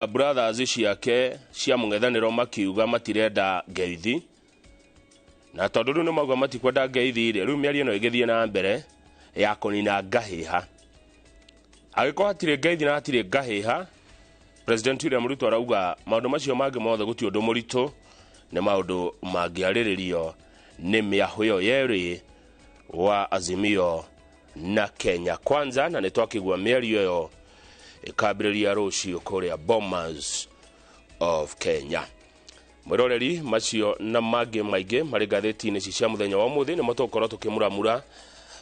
brothers ciake cia mũng'ethanĩro makiuga matirenda ngeithi, na tondũ rĩu nĩmauga matikwenda ngeithi rĩu mĩario ĩno ĩgĩthiĩ na mbere ya kũnina ngahĩha. Agĩkorwo hatirĩ ngeithi na hatirĩ ngahĩha, President William Ruto arauga maũndũ macio mangĩ mothe gũtirĩ ũndũ mũritũ, nĩ maũndũ mangĩarĩrĩrio nĩ mĩahũ ĩyo yerĩ wa Azimio na Kenya Kwanza, na nĩtwakĩigua mĩario ĩyo ĩkambĩrĩria rũciũ kũrĩa Bomas of Kenya. Mwĩroreri macio na mangĩ maingĩ marĩ ngathĩti-inĩ ici cia mũthenya wa ũmũthĩ nĩmo tũgũkorwo tũkĩmuramura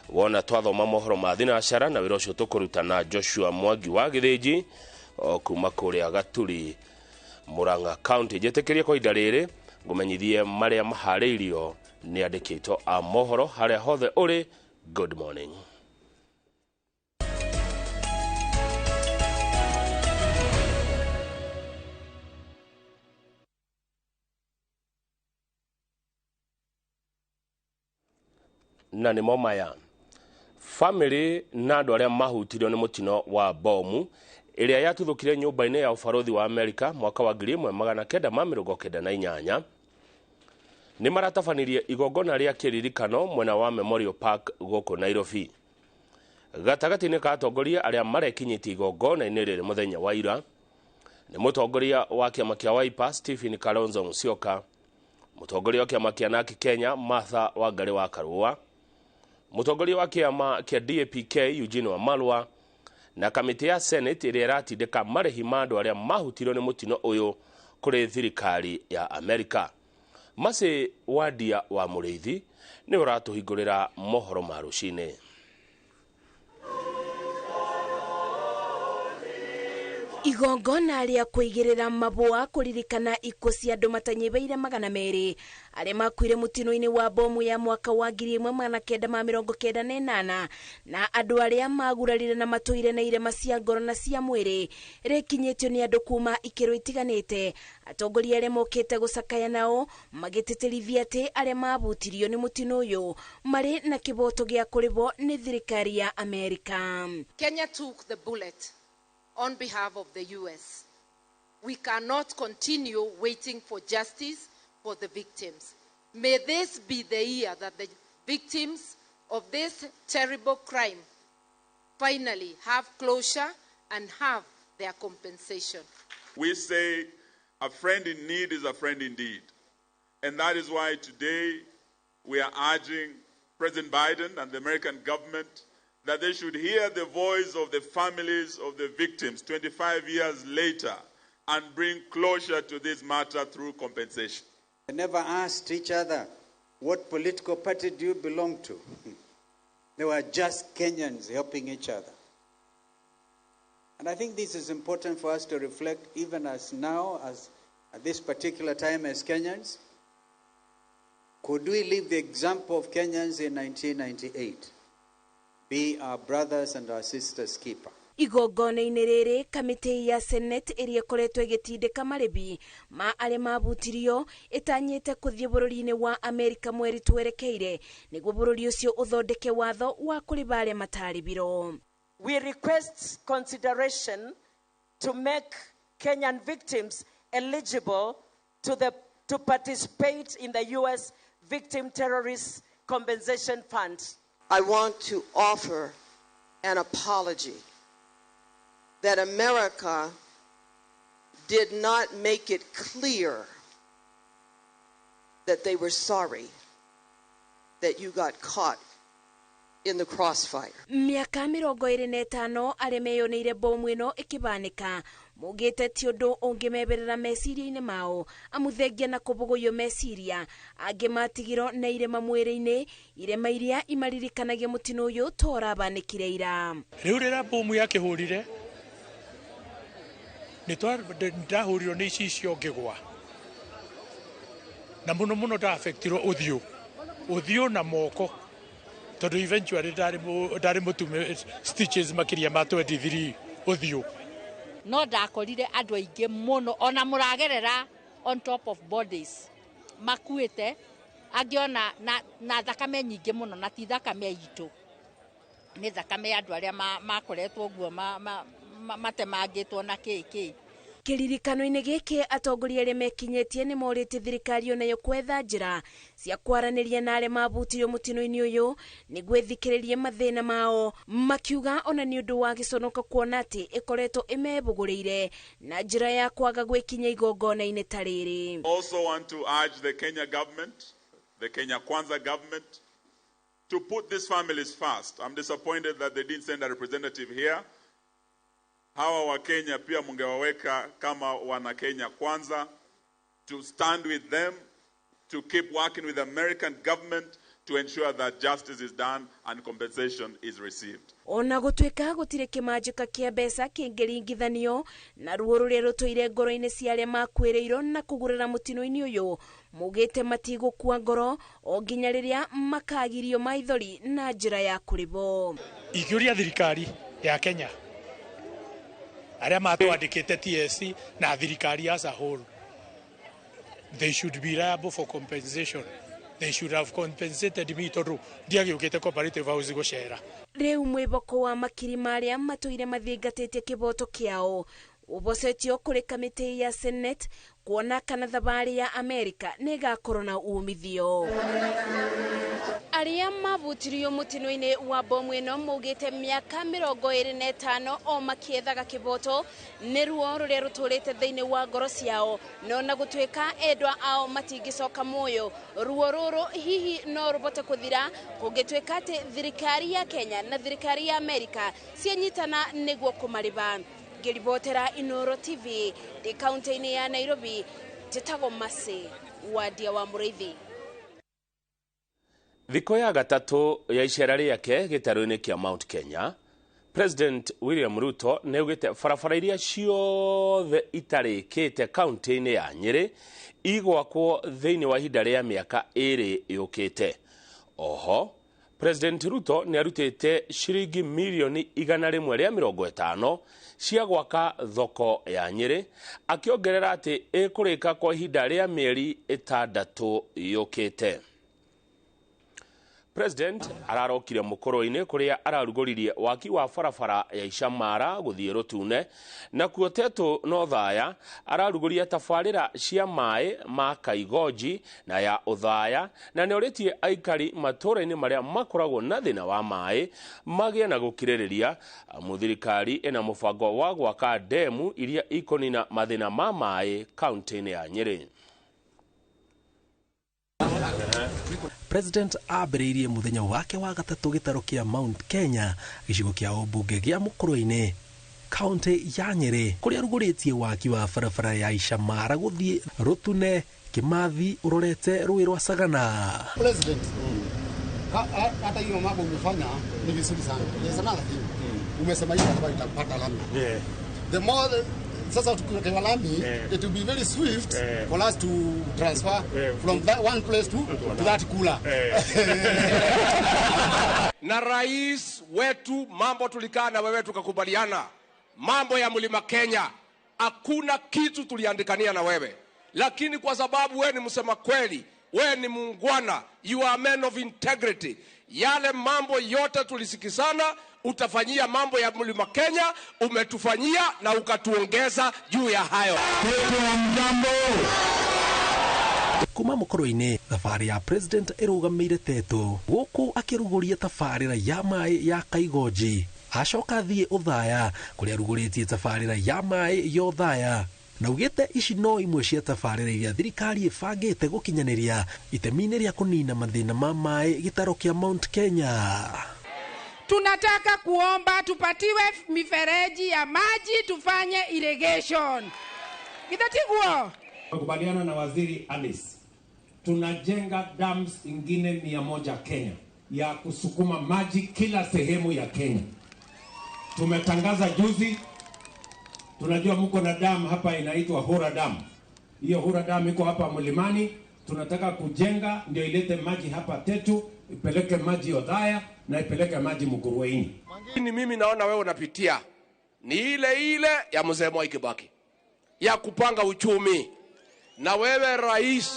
wona twathoma mohoro ma thinacara, na wĩra ũcio tũkũruta na Joshua Mwangi wa Githinji kuma kũrĩa Gaturi, Murang'a County. Njĩtĩkĩrie kwa ihinda rĩrĩ ngũmenyithie marĩa maharĩirio nĩ andĩkĩtwo a mohoro harĩa hothe ũrĩ. Good morning. Na nĩmo maya family na andũ arĩa mahutirio nĩ mũtino wa bomu ĩrĩa yatuthũkire nyũmba-inĩ ya ũbarũthi wa Amerika mwaka wa 1998 nĩ maratabanirie igongona rĩa kĩririkano mwena wa Memorial Park gũkũ Nairobi. Gatagatĩ-inĩ ka atongoria arĩa marekinyĩtie igongona-inĩ rĩrĩ mũthenya wa ira nĩ mũtongoria wa kĩama kĩa Wiper Stephen Kalonzo Musyoka, mũtongoria wa kĩama kĩa NARC Kenya Martha Wangari wa Karũa, mũtongoria wa kĩama kĩa DAP-K Eugene Wamalwa, na kamĩtĩ ya Senate ĩrĩa ĩratindĩka marĩhi ma andũ arĩa mahutirio nĩ mũtino ũyũ kũrĩ thirikari ya Amerika. Mase Wadia wa Mũrĩithi nĩ ũratũhingũrĩra mohoro ma rũcinĩ. Igongona rĩa kũigĩrĩra mabũa kũririkana ikuũ cia andũ matanyibaire 200 arĩa makuire mũtino-inĩ wa bomu ya mwaka wa 1998 na andũ arĩa magurarire na matũire na irema cia ngoro na cia mwĩrĩ rĩkinyĩtio nĩ andũ kuma ikĩro itiganĩte. Atongoria arĩa mokĩte gũcakaya nao magĩtĩtĩrithia atĩ arĩa mabutirio nĩ mũtino ũyũ marĩ na kĩboto gĩa kũrĩbwo nĩ thirikari ya Amerika. Kenya took the bullet on behalf of the US. We cannot continue waiting for justice for the victims. May this be the year that the victims of this terrible crime finally have closure and have their compensation. We say a friend in need is a friend indeed. And that is why today we are urging President Biden and the American government that they should hear the voice of the families of the victims 25 years later and bring closure to this matter through compensation. They never asked each other, what political party do you belong to? They were just Kenyans helping each other. And I think this is important for us to reflect even as now, as at this particular time as Kenyans. Could we leave the example of Kenyans in 1998? Be our brothers and our sisters keeper. Igongona-inĩ rĩrĩ kamĩtĩ ya Senate ĩrĩa ĩkoretwo ĩgĩtindĩka marĩbi ma arĩa mabutirio ĩtanyĩte kũthiĩ bũrũri-inĩ wa Amerika mweri twerekeire nĩguo bũrũri ũcio ũthondeke watho wa kũrĩba arĩa matarĩbirwo. We request consideration to make Kenyan victims eligible to participate in the US Victim Terrorist Compensation Fund. I want to offer an apology that America did not make it clear that they were sorry that you got caught in the crossfire. Miaka 25 arĩa meyoneire bomu ĩno ĩkĩbanĩka mugĩte ti ũndũ ũngĩmeberera meciria-inĩ mao amuthengia na kũbũgũywo meciria angĩ matigiro na irema mwĩrĩ-inĩ irema iria imaririkanagia mũtino ũyũ torabanĩkire ira. Rĩu rĩrĩa bomu yakĩhũrire nĩtwahurirwo nĩ ici icio ngĩgwa na mũno ndaafektirwo ũthiũ na moko tondũ eventually ndarĩ mũtume stitches makĩria ma 23 ũthiũ. No ndakorire andũ aingĩ mũno ona mũragerera on top of bodies makuĩte angĩona na thakame nyingĩ mũno na ti thakame itũ nĩ thakame andũ arĩa makoretwo guo matemangĩtwo na kĩkĩ Kiririkano-inĩ gĩkĩ atongoria arĩa mekinyĩtie nĩ morĩte thirikari onayo kwetha njĩra cia kwaranĩria na arĩa mabutirio mũtino-inĩ ũyũ nĩguo ĩthikĩrĩrie mathĩna mao, makiuga ona nĩ ũndũ wa gĩconoka kuona atĩ ĩkoretwo ĩmebũgũrĩire na njĩra ya kwaga gwĩkinya igongona-inĩ ta rĩrĩ. Also want to urge the Kenya government, the Kenya Kwanza government, to put these families first. I'm disappointed that they didn't send a representative here. Hawa wa Kenya pia mungewaweka kama wana Kenya Kwanza, to stand with them, to keep working with the American government to ensure that justice is done and compensation is received. Ona gũtuĩka gũtirĩ kĩmanjĩka kĩa mbeca kĩngĩringithanio na ruo rũrĩa rũtũire ngoro-inĩ cia arĩa makuĩrĩirwo na kũgũrĩra mũtino-inĩ ũyũ, mugĩte matigũkua ngoro o nginya rĩrĩa makagirio maithori na njĩra ya kũrĩbwo. Ingĩũria thirikari ya Kenya arĩa matwandĩkĩte TSC na thirikari as a whole, they should be liable for compensation. They should have compensated me tondũ ndiagĩũkĩte cooperative house gũcera. Rĩu mwĩboko wa makiri marĩa matũire mathingatĩtie kĩboto kĩao ũbocetio kũrĩ kamĩtĩ ya Senate kuona kana thabarĩ ya Amerika nĩ ĩgakorwo na umithio. Arĩa mabutirio mũtino-inĩ wa bomu ĩno maugĩte mĩaka 25 o makĩethaga kĩboto nĩ ruo rũrĩa rũtũrĩte thĩinĩ wa ngoro ciao, no na gũtuĩka endwa ao matingĩcoka muoyo, ruo rũrũ hihi no rũbote kũthira kũngĩtuĩka atĩ thirikari ya Kenya na thirikari ya Amerika cianyitana nĩguo kũmarĩba. Ngĩribotera Inoro TV the kaunti-inĩ ya Nairobi, Njĩtagwo Masi wadia wa Mũrĩithi. Thikũ ya gatatũ ya icera rĩake gĩtarũ-inĩ kĩa Mount Kenya, President William Ruto nĩaugĩte barabara iria ciothe itarĩkĩte kaunti-inĩ ya Nyĩrĩ igwakwo thĩinĩ wa ihinda rĩa mĩaka 2 yũkĩte. Oho, President Ruto nĩarutĩte shiringi milioni 150 cia gwaka thoko ya Nyĩrĩ, akiongerera atĩ ĩkũrĩka kwa ihinda rĩa mĩeri 6 yũkĩte. President ararokire mũkũrũ-inĩ kũrĩa ararugũririe waki wa barabara ya Icamara gũthiĩ Rũtune, na kuo Tetu no Thaya ararugũria tabarĩra cia maĩ ma Kaigoji na ya Uthaya, na nĩorĩtie aikari matũra-inĩ marĩa makoragwo na thĩna wa maĩ magĩe na gũkirĩrĩria. Thirikari ĩna mũbango wa gwaka demu iria ikonina mathĩna ma maĩ kaunti-inĩ ya Nyĩrĩ. President ambĩrĩirie mũthenya wake wa gatatũ gĩtarũ kĩa Mount Kenya gĩcigo kĩa ũmbunge gĩa mũkũrũ-inĩ kaunti ya Nyĩrĩ, kũrĩa arugũrĩtie waki wa barabara ya Icamara gũthiĩ Rũtune Kimathi ũrorete rũĩ rwa Sagana. President, hata hiyo mambo umefanya ni vizuri sana. There's another thing. Umesema hiyo barabara itapata lami. The more sasa tukiweka lami, it will be very swift for us to transfer from that one place to that cooler. Na rais wetu mambo tulikaa na wewe tukakubaliana mambo ya Mlima Kenya, hakuna kitu tuliandikania na wewe, lakini kwa sababu wewe ni msema kweli, wewe ni muungwana, you are a man of integrity, yale mambo yote tulisikizana utafanyia mambo ya Mlima Kenya, umetufanyia na ukatuongeza juu ya hayo. Kuma mũkũrũ-inĩ, thabarĩ ya President ĩrũgamĩire Tetu gũkũ akĩrugũria tabarĩra ya maĩ ya Kaigoji, acoka thiĩ Uthaya kũrĩa arugũrĩtie tabarĩra ya maĩ ya Uthaya, na ugĩte ici no imwe cia tabarĩra iria thirikari ĩbangĩte gũkinyanĩria itemi-inĩ rĩa kũnina mathĩna ma maĩ gĩtarũ kĩa Mount Kenya. Tunataka kuomba tupatiwe mifereji ya maji tufanye irrigation. Githinji, kubaliana na waziri Alice, tunajenga dams ingine 100 Kenya ya kusukuma maji kila sehemu ya Kenya. Tumetangaza juzi, tunajua mko na dam hapa inaitwa Hura Dam. Hiyo Hura Dam iko hapa Mlimani, tunataka kujenga ndio ilete maji hapa Tetu, ipeleke maji Uthaya na ipeleke maji Mukurweini. Mimi naona wewe unapitia ni ile ya mzee Mwai Kibaki ya kupanga uchumi, na wewe rais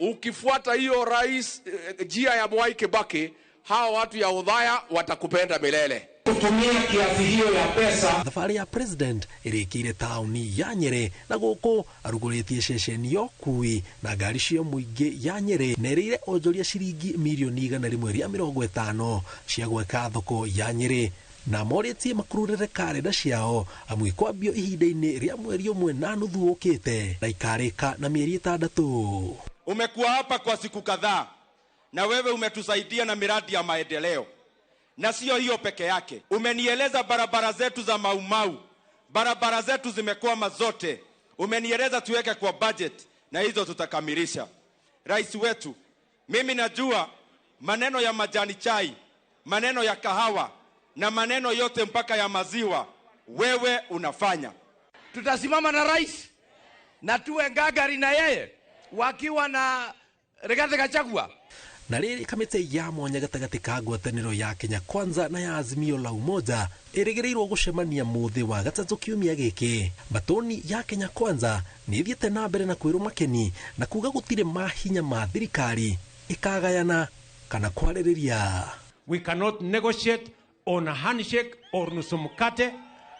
ukifuata hiyo rais njia ya Mwai Kibaki, hao watu ya Uthaya watakupenda milele. kutumia kiasi hiyo ya pesa. Thabarĩ ya president ĩrĩkĩire taũni ya Nyeri na gũkũ arugũrĩtie ceceni ya ũkui na ngari cia mũingĩ ya Nyeri na ĩrĩire onjoria ciringi mirioni 150 cia gwĩka thoko ya Nyeri na morĩtie makururĩre karenda ciao amwe kwambio ihinda-inĩ rĩa mweri ũmwe na nuthu ũkĩte na ikarĩka na mĩeri 6. Umekuwa hapa kwa siku kadhaa na wewe umetusaidia na miradi ya maendeleo. Na sio hiyo peke yake. Umenieleza barabara zetu za Maumau. Barabara zetu zimekwama zote. Umenieleza tuweke kwa budget na hizo tutakamilisha. Rais wetu, mimi najua maneno ya majani chai, maneno ya kahawa na maneno yote mpaka ya maziwa wewe unafanya. Tutasimama na rais na tuwe ngagari na yeye wakiwa na Rigathi Gachagua. Na rĩrĩ kamĩtĩ ya mwanya gatagatĩ ka ngwatanĩro ya Kenya Kwanza na ya Azimio la Umoja ĩrĩgĩrĩirwo gũcemania mũthĩ wa gatatũ kiumia gĩkĩ. Mbatoni ya Kenya Kwanza nĩ ĩthiĩte na mbere na kwĩrwo makeni na kuga gũtirĩ mahinya ma thirikari ĩkagayana kana kwarĩrĩria. We cannot negotiate on a handshake or nusu mkate,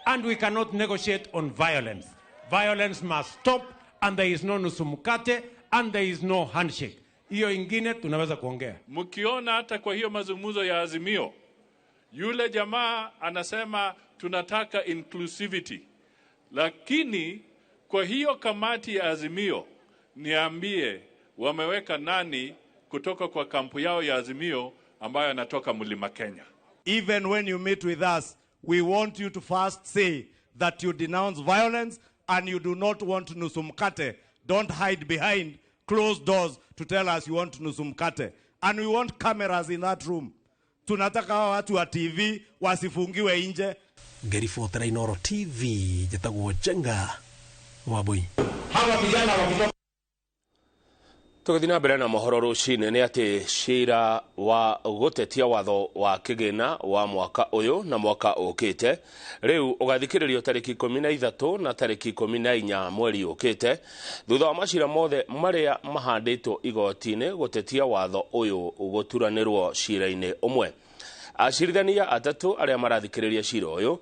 and we cannot negotiate on violence. Violence must stop, and there is no nusu mkate and there is no handshake. Hiyo ingine tunaweza kuongea. Mkiona hata kwa hiyo mazungumzo ya Azimio, yule jamaa anasema tunataka inclusivity. Lakini kwa hiyo kamati ya Azimio, niambie wameweka nani kutoka kwa kampu yao ya Azimio ambayo anatoka Mlima Kenya? Even when you meet with us, we want you to first say that you denounce violence and you do not want nusu mkate. Don't hide behind closed doors to tell us you want nusu mkate. And we want cameras in that room. Tunataka watu wa TV wasifungiwe nje. Ngeribotera Inooro TV jetagwo Jenga Wabui. Hawa vijana wakitoka Tũgĩthiĩ mbere na mohoro rũcinĩ nĩ atĩ cira wa gũtetia watho wa kĩgĩna wa mwaka ũyũ na mwaka ũkĩte rĩu ũgathikĩrĩrio tarĩki 13 na tarĩki 14 mweri ũkĩte thutha wa macira mothe marĩa mahandĩtwo igoti-inĩ gũtetia watho ũyũ gũturanĩrwo cira-inĩ ũmwe. Acirithania atatu arĩa marathikĩrĩria cira ũyũ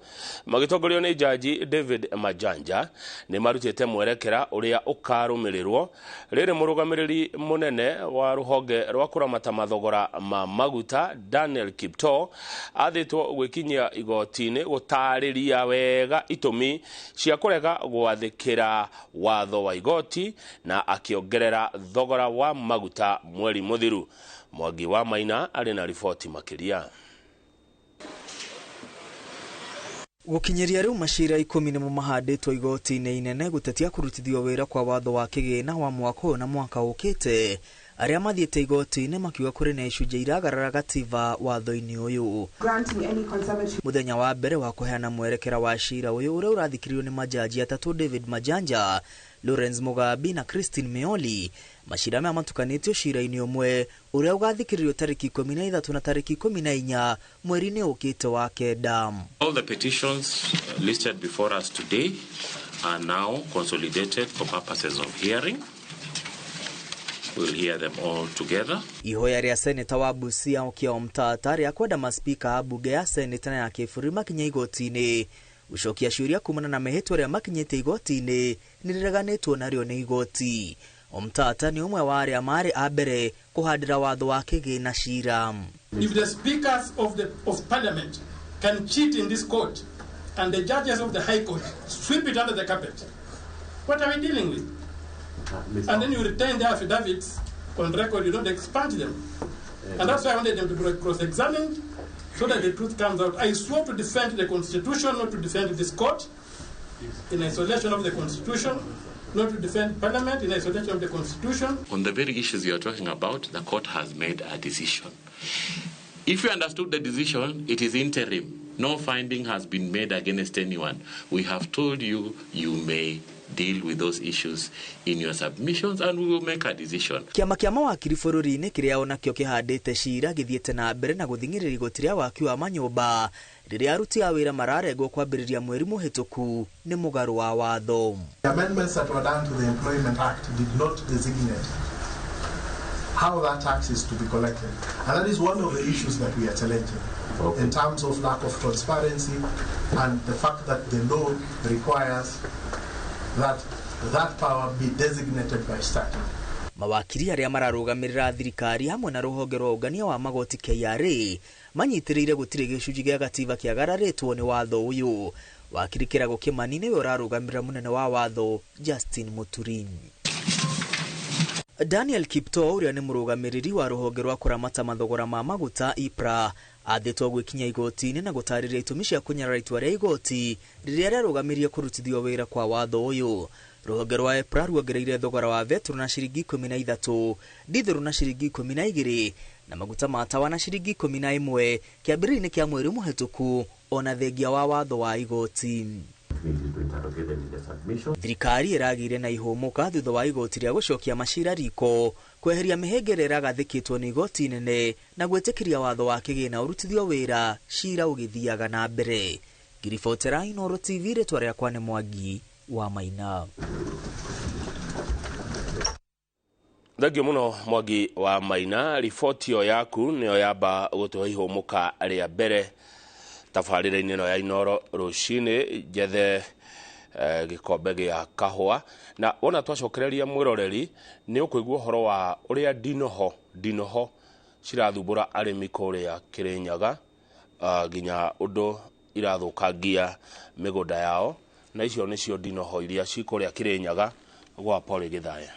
magĩtongorio nĩ jaji David Majanja nĩ marutĩte mwerekera ũrĩa ũkarũmĩrĩrwo rĩrĩ mũrũgamĩrĩri mũnene wa rũhonge rwa kũramata mathogora ma maguta Daniel Kipto athĩtwo gwĩkinyia igoti-inĩ gũtarĩria wega itũmi cia kũrega gwathĩkĩra watho wa igoti na akĩongerera thogora wa maguta mweri mũthiru. Mwangi wa Maina arĩ na riboti makĩria. Gũkinyĩria rĩu macira 10 nĩmo mahandĩtwo igoti-inĩ inene gũtetia kũrutithio wĩra kwa watho wa kĩgĩna wa mwaka ũyũ na mwaka ũkĩte arĩa mathiĩte igoti-inĩ makiuga kũrĩ na icunjĩ iragarara gatiba watho-inĩ ũyũ. Mũthenya wa mbere wa kũheana mwerekera wa cira ũyũ ũrĩa ũrathikĩrĩrio nĩ majaji atatũ David Majanja, Lawrence Mugabi na Christine Meoli, macira maya matukanĩtio cira-inĩ ũmwe ũrĩa ũgathikĩrĩrio tarĩki 13 na tarĩki 14 mweri-inĩ ũkĩte wa kenda. All the petitions listed before us today are now consolidated for purposes of hearing. We'll hear them all together. Ihoya rĩa seneta wa Busia Okia Omtata rĩa kwenda maspika a bunge ya seneta na ya kĩbũrũri makinya igoti-inĩ gũcokia ciũria kumana na mehĩtwa rĩa makinyĩte igoti-inĩ nĩ rĩreganĩtwo narĩo nĩ igoti. Omtata nĩ ũmwe wa arĩa marĩ a mbere kũhandĩra watho wa kĩgĩna cira. If the speakers of parliament can cheat in this court and the judges of the high court sweep it under the carpet, what are we dealing with? And then you retain the affidavits on record, you don't expunge them. And that's why I wanted them to be cross-examined so that the truth comes out. I swore to defend the Constitution, not to defend this court in isolation of the Constitution, not to defend Parliament in isolation of the Constitution. On the very issues you are talking about, the court has made a decision. If you understood the decision, it is interim. No finding has been made against anyone. We have told you, you may deal with those issues in your submissions and we will make a decision. Kiama kia mawakiri bũrũri-inĩ kĩrĩa onakĩo kĩhandĩte cira gĩthiĩte na mbere na gũthing'ĩrĩria igoti rĩa waki wa manyũmba rĩrĩa aruti a wĩra mararengwo kwambĩrĩria mweri mũhĩtũku nĩ mũgarũ wa watho. The amendments that were done to the Employment Act did not designate how that tax is to be collected. And that is one of the issues that we are challenging. in terms of lack of transparency and the fact that the law requires that power be designated by statute. Mawakiri aria mararugamirira thirikari hamwe na ruhonge rwa ungania wa magoti KRA manyitirire gutire gicunji gia gatiba kiagararitwo ni watho uyu. Wakiri Kirago Kimani niwe urarugamirira munene wa watho Justin Muturi. Daniel Kipto uria ni murugamiriri wa ruhonge rwa kuramata mathogora ma maguta IPRA athitwo gwikinya igoti-ini na gutariria itumi cia kunyarara itua ria igoti riria riarugamirie kurutithio wira kwa watho uyu. Ruhonge rwa IPRA ruongereire thogora wa vetro na ciringi 13, dithero na ciringi 12 na maguta ma tawa na ciringi 11 kiambiriria-ini kia mweri muhituku ona thengia wa watho wa igoti. Thirikari iragire na ihumuka thutha wa igoti ria gucokia macira riko kweheria mihengerera gathikitwo ni igoti nene na gwetikiria watho wa kigina urutithio wira cira ugithiaga na mbere. Giribotera Inooro TV ritwa riakwa ni Mwangi wa Maina. Thengio muno Mwangi wa Maina, riboti yo yaku niyo yamba gutuhe ihumuka ria mbere tabarĩra-inĩ ĩno ya Inooro rũcinĩ njethe gikombe gĩa kahũa na wona twacokereria mwĩroreri nĩ ũkũigua ũhoro wa ũrĩa ndinoho cirathumbũra arĩmi kũrĩa Kĩrĩnyaga nginya ũndũ irathũkangia mĩgũnda yao, na icio nĩcio ndinoho iria ci kũrĩa Kĩrĩnyaga gwa Paul Gĩthaya.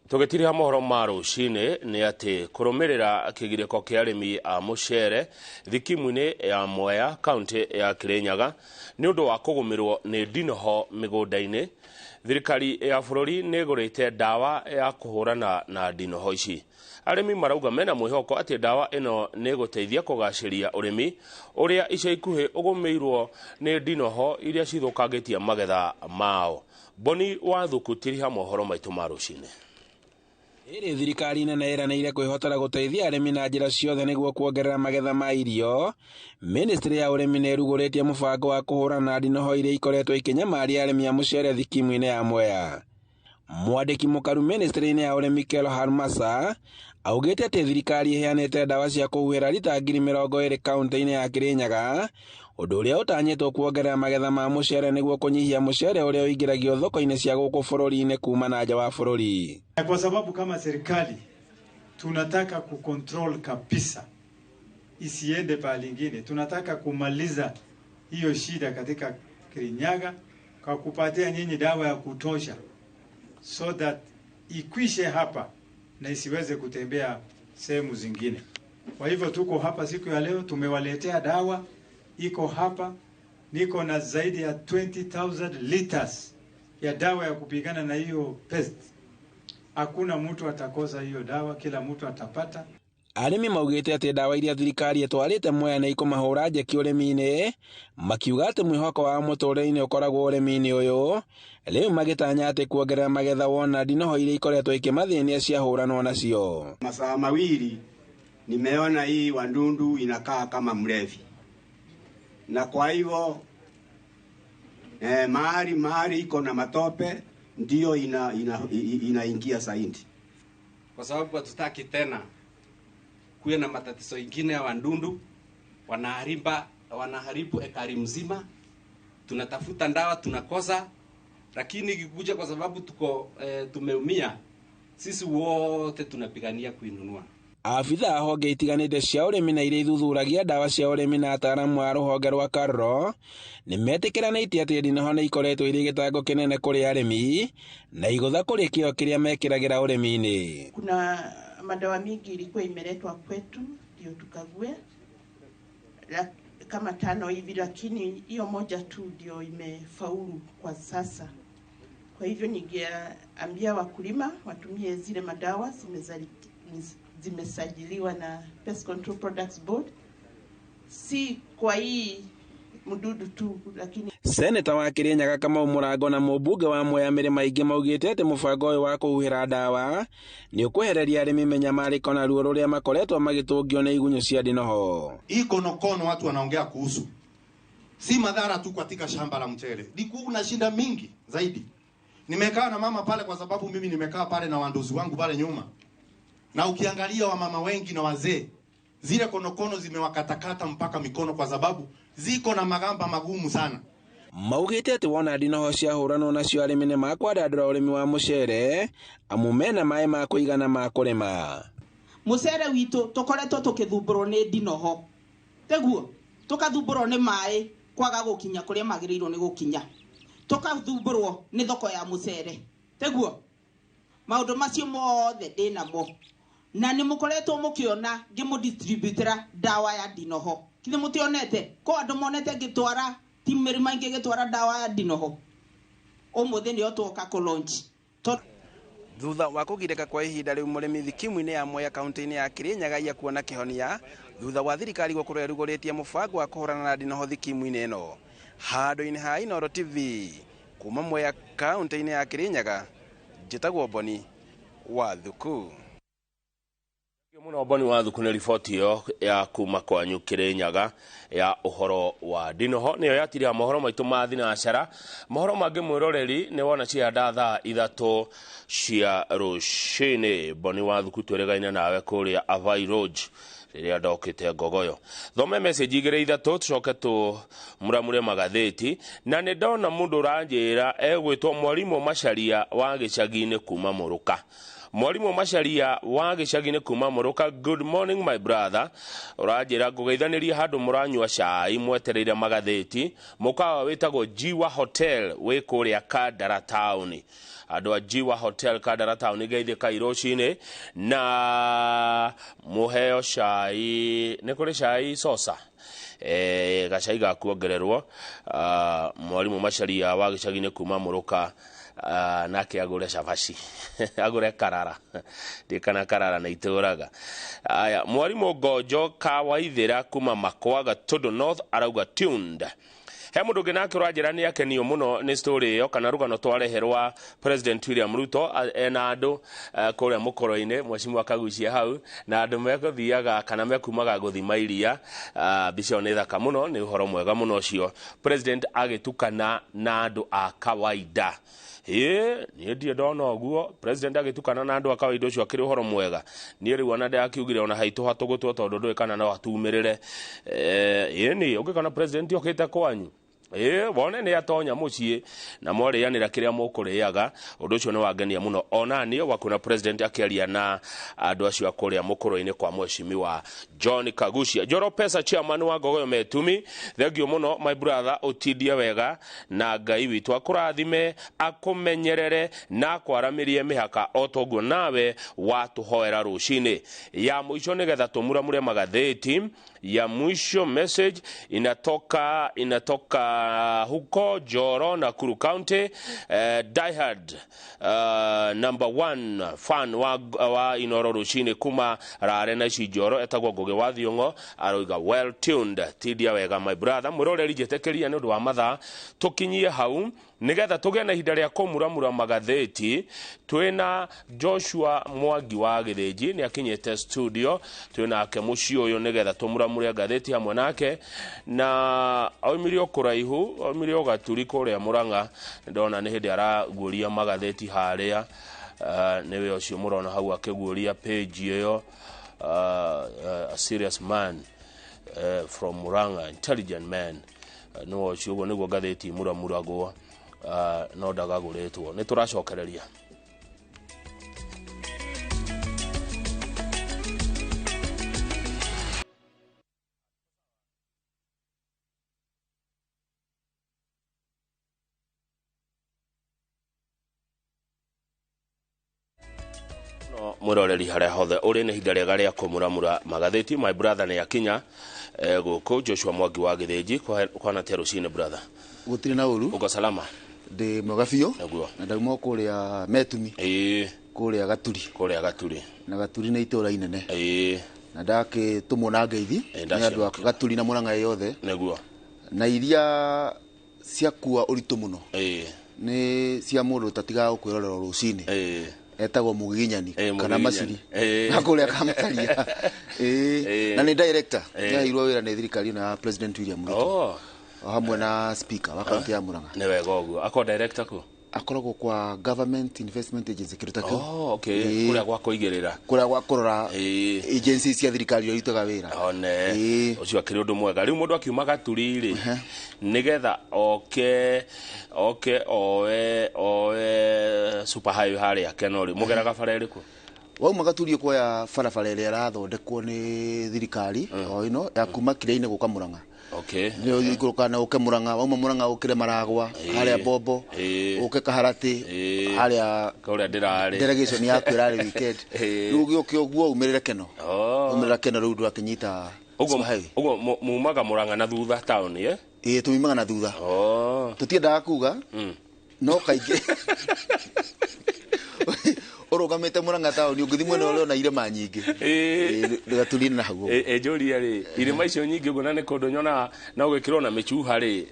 Tugetiria mohoro ma rũcinĩ nĩ atĩ kũrũmĩrĩra kĩgirĩko kĩa arĩmi a mũcere thikimu-inĩ ya Mwea kaunti ya Kĩrĩnyaga nĩ ũndũ wa kũgũmĩrwo nĩ ndinoho mĩgũnda-inĩ, thirikari ya bũrũri nĩ ĩgũrĩte ndawa ya kũhũrana na ndinoho ici. Arĩmi marauga mena mwĩhoko atĩ ndawa ĩno nĩ ĩgũteithia kũgacĩria ũrĩmi ũrĩa ica ikuhĩ ũgũmĩirwo nĩ ndinoho iria cithũkangĩtie magetha mao. Boni wa Thukutiri mohoro maitũ ma rũcinĩ. Iri thirikari nene iranĩire kwĩhotera gũteithia arĩmi na njĩra ciothe nĩguo kuongerera magetha ma irio. Ministry ya ũrĩmi nĩ ĩrugũrĩtie mũbango wa kũhũrana na ndinoho iria ikoretwo ikinyamaria arĩmi a mũcere thikimu-inĩ ya Mwea. Mwandĩki mũkaru ministry-inĩ ya ũrĩmi Kelo Harmasa augĩte atĩ thirikari ĩheanĩte ndawa cia kũhuhĩra lita 20,000 kaunti-inĩ ya Kĩrĩnyaga, ũndũ ũrĩa ũtanyĩtwo kuongerera magetha ma mũcere nĩguo kũnyihia mũcere ũrĩa ũingĩragio thoko-inĩ cia gũkũ bũrũri-inĩ kuuma na nja wa bũrũri. Kwa sababu kama serikali tunataka kucontrol kabisa isiende pahali lingine, tunataka kumaliza hiyo shida katika Kĩrĩnyaga kwa kupatia nyinyi dawa ya kutosha so that ikwishe hapa na isiweze kutembea sehemu zingine. Kwa hivyo tuko hapa siku ya leo, tumewaletea dawa, iko hapa, niko na zaidi ya 20,000 liters ya dawa ya kupigana na hiyo pest. Hakuna mtu atakosa hiyo dawa, kila mtu atapata. Arĩmi maugĩte atĩ ndawa iria thirikari ĩtwarĩte Mwea nĩ ikũmahũra njeki ũrĩmi-inĩ, makiuga atĩ mwĩhoko wa mũtũrĩre-inĩ ũkoragwo ũrĩmi-inĩ ũyũ, rĩu magĩtanya atĩ kuongerera magetha wona ndinoho iria ikoretwo ikĩmathĩnia ciahũranwo nacio. Masaa mawili nimeona hii wandundu inakaa kama mlevi, na kwa hivyo mahali iko na matope ndio inaingia zaidi, kwa sababu hatutaki tena kuwe na matatizo ingine ya wandundu wanaharibu ekari mzima. Tunatafuta ndawa tunakosa, lakini ikikuja kwa sababu tumeumia, sisi wote tunapigania kuinunua. Afitha a honge itiganĩte cia ũrĩmi na iria ithuthuragia ndawa cia ũrĩmi na ataaramu a rũhonge rwa Karro nĩ metĩkĩranĩtie atĩ ndinoho nĩ ikoretwo irĩ gĩtango kĩnene kũrĩ arĩmi na igũtha kũrĩ kĩo kĩrĩa mekĩragĩra ũrĩmi-inĩ. Kuna madawa mingi ilikuwa imeletwa kwetu ndio tukague kama 5 hivi, lakini hiyo moja tu ndio imefaulu kwa sasa. Kwa hivyo ningeambia wakulima watumie zile madawa zimesajiliwa na Pest Control Products Board, si kwa hii mdudu tu, lakini Seneta wa Kĩrĩnyaga Kamau Mũrango na mũmbunge wa Mwea Mĩrĩ Maingĩ maugĩte atĩ mũbango ũyũ wa kũhuhĩra ndawa nĩ ũkwehereria arĩmi menyamarĩko na ruo rũrĩa makoretwo magĩtũngio nĩ igunyũ cia ndinoho. Hii konokono watu wanaongea kuhusu si madhara tu katika shamba la mchele, kuna shida mingi zaidi. Nimekaa na mama pale kwa sababu mimi nimekaa pale na wanduzi wangu pale nyuma, na ukiangalia wamama wengi na wazee, zile konokono zimewakatakata mpaka mikono kwa sababu ziko na magamba magumu sana. Maugite ati wona ndinoho cia hurano nacio arimi ni makwandandura urimi wa mucere amu mena mai ma kuigana ma kurima. Mucere witu tukoretwo tukithumburwo ni ndinoho, teguo tukathumbũrwo nĩ maĩ kwaga gũkinya kũrĩa magĩrĩirwo nĩ gũkinya, tukathumbũrwo nĩ thoko ya mũcere, teguo maũndũ macio mothe ndĩnamo, na nĩ mũkoretwo mũkĩona ngĩmũdistributera ndawa ya ndinoho. Kĩthĩ mũtionete ko andũ monete ngĩtwara ti mĩrĩma ingĩ ngĩtwara ndawa ya ndinoho, ũmũthĩ nĩo twoka kũlaunch. Thutha wa kũgirĩka kwa ihinda rĩu mũrĩmi thikimu-inĩ ya Mwea kaunti-inĩ ya Kirinyaga ya kuona kĩhonia thutha wa thirikari gũkorwo ĩrugũrĩtie mũbango wa kũhũrana na ndinoho thikimu-inĩ ĩno. Handũ-inĩ ha Inooro TV kuma Mwea kaunti-inĩ ya Kirinyaga, njĩtagwo Boni wa Thuku. Muno Boni wa Thuku nĩ riboti ĩyo ya kuma kwanyu Kirinyaga ya ũhoro wa ndinoho nĩyo yatiria mohoro maitũ ma thinacara. Mohoro mangĩ mwĩroreri nĩ wona cianda thaa 3 cia rũcinĩ. Boni wa Thuku tweregaine nawe kũrĩa Avai Road rĩrĩa ndokĩte Ngogoyo. Thome message igĩrĩ 3 tucoke tũmuramure magathĩti. Na nĩ ndona mũndũ ũranjĩra egwĩtwo Mwarimũ Macharia wa gĩcagi-inĩ kuma Mũrũka. Mwarimũ Macharia wa gĩcagi-inĩ kuma Mũrũka, good morning my brother. Ũranjĩra ngũgeithanĩria handũ mũranyua cai mwetereire magathĩti. Mũkawa wĩtagwo Jiwa Hotel wĩ kũrĩa Kandara Town. Andũ a Jiwa Hotel Kandara Town geithĩka rũcinĩ na mũheo cai. Nĩ kũrĩ cai sosa gacai gakuongererwo. Mwarimũ Macharia wa gĩcagi-inĩ kuma Mũrũka nake agure cabaci agure karara ndikana karara na itũraga. Aya, Mwarimũ Ngojo Kawaithĩra kuma Makwaga Todo North arauga tuned. He mũndũ ũngĩ nake ũranjĩra nĩ akenio mũno nĩ story ĩyo kana rũgano twareherwa President William Ruto ena andũ kũrĩa mũkoro-inĩ Mheshimiwa Kagucia hau na andũ megũthiaga kana mekumaga gũthima iria. Mbica ĩyo nĩ thaka mũno, nĩ ũhoro mwega mũno ũcio. President agĩtukana na andũ a kawaida. Niĩ ndiĩ ndona ũguo President agĩtukana na andũ a kawaida ũcio akĩrĩ ũhoro mwega. Niĩ rĩu ona ndakiugire ona haitũ hatũgũtwo tondũ ndũĩ kana no atumĩrĩre. Nĩ ũngĩkona President okĩte kwanyu wone nĩ atonya mũciĩ na mwarĩanĩra kĩrĩa mũkũrĩaga, ũndũ ũcio nĩ wangenia mũno. Ona niĩ wakuona President akĩaria na andũ acio a kũrĩa mũkũro-inĩ kwa Mheshimiwa John Kagucia. Njoro Pesa chairman wa Ngogoyo Metumi, thengiũ mũno my brother, ũtindie wega na Ngai witũ akũrathime akũmenyerere na akwaramĩrie mĩhaka o toguo nawe watũhoera rũcinĩ. Ya mũico nĩgetha tũmuramure magathĩti ya mwisho message inatoka huko Joro Nakuru County. Diehard number 1 fan wa Inooro rũcinĩ kuma rare na ici Joro etagwo Ngũgĩ wa Thiong'o aroiga well tuned. Tidia wega my brother, mũroreri njĩtĩkĩria nĩ ũndũ wa mathaa tũkinyie hau nigetha tũgĩe na ihinda rĩa kũmuramura magathĩti. Twĩna Joshua Mwangi wa Githinji nĩ akinyĩte studio, twĩnake mũciĩ ũyũ nigetha tũmuramure ngathĩti hamwe nake, na oimire kũraihu, oimire Gaturi kũrĩa Mũrang'a, ndona nĩ hĩndĩ araguũria magathĩti harĩa. Nĩwe ũcio mũrona hau akĩguũria page ĩyo. A serious man from Mũrang'a, intelligent man. No ũcio ũguo nĩguo ngathĩti muramuragwo. No ndagagũrĩtwo. Nĩ tũracokereria. Mũroreri harĩa hothe ũrĩ nĩ ihinda rĩega rĩa kũmuramura magathĩti. My brother nĩ akinya gũkũ. Joshua Mwangi wa Githinji, kwana tĩa rũcinĩ brother? Gũtirĩ na ũru. Uko salama? Ndĩ mwega biũ. Na ndauma kũrĩa Metumi. Kũrĩa Gaturi. Kũrĩa Gaturi. Na Gaturi nĩ itũũra inene. Na ndakĩtũmwo na ngeithi nĩ andũ a Gaturi na Mũrang'a yothe. Nĩguo. Na iria ciakua ũritũ mũno nĩ cia mũndũ ũtatigaga gũkwĩrorera rũcinĩ. Etagwo Mũgiginyani kana Maciri na kũrĩa Kamũtaria. Na nĩ director yaheirwo wĩra nĩ thirikari na President William Ruto. hamwe na speaker wa kaunti ya Murang'a. Nĩ wega ũguo. Ako director ku? Akoragwo kwa Government Investment Agency kiruta kĩu. Oh, okay. Kuria gwa kũigĩrĩra. Kuria gwa kũrora agencies cia thirikari iria irutaga wĩra. One. Ũcio akĩrĩ ũndũ mwega. Rĩu mũndũ akiuma Gaturi rĩ, nĩgetha oe super highway harĩa Kenol mũgeraga bara ĩrĩkũ? Wauma Gaturi kuoya barabara ĩrĩa ĩrathondekwo nĩ thirikari o ĩno ya kuma Kĩrĩa-inĩ gũka Murang'a. Okay. Ndio ikũrũkana ũke Murang'a, wauma Murang'a ũkĩre Maragwa, harĩa Bobo, ũke Kaharati, harĩa kũrĩa ndĩrarĩ. Delegation yaku ĩrarĩ weekend. Rĩu gĩũke ũguo umĩrĩre Keno. Umĩrĩra Keno rĩu ndwakĩnyita. Ũguo mumaga Murang'a na thutha town ye? Tumimaga na thutha. Tutiendaga kuga no kaingĩ urugamite Murang'a town ũngĩthi mwena ũrĩa ona irĩma nyingĩ Gaturi na hau njũria rĩ irĩma icio nyingĩ ũguo na nĩ kũndũ nyona na ũgĩkĩrwo na mĩcuha rĩ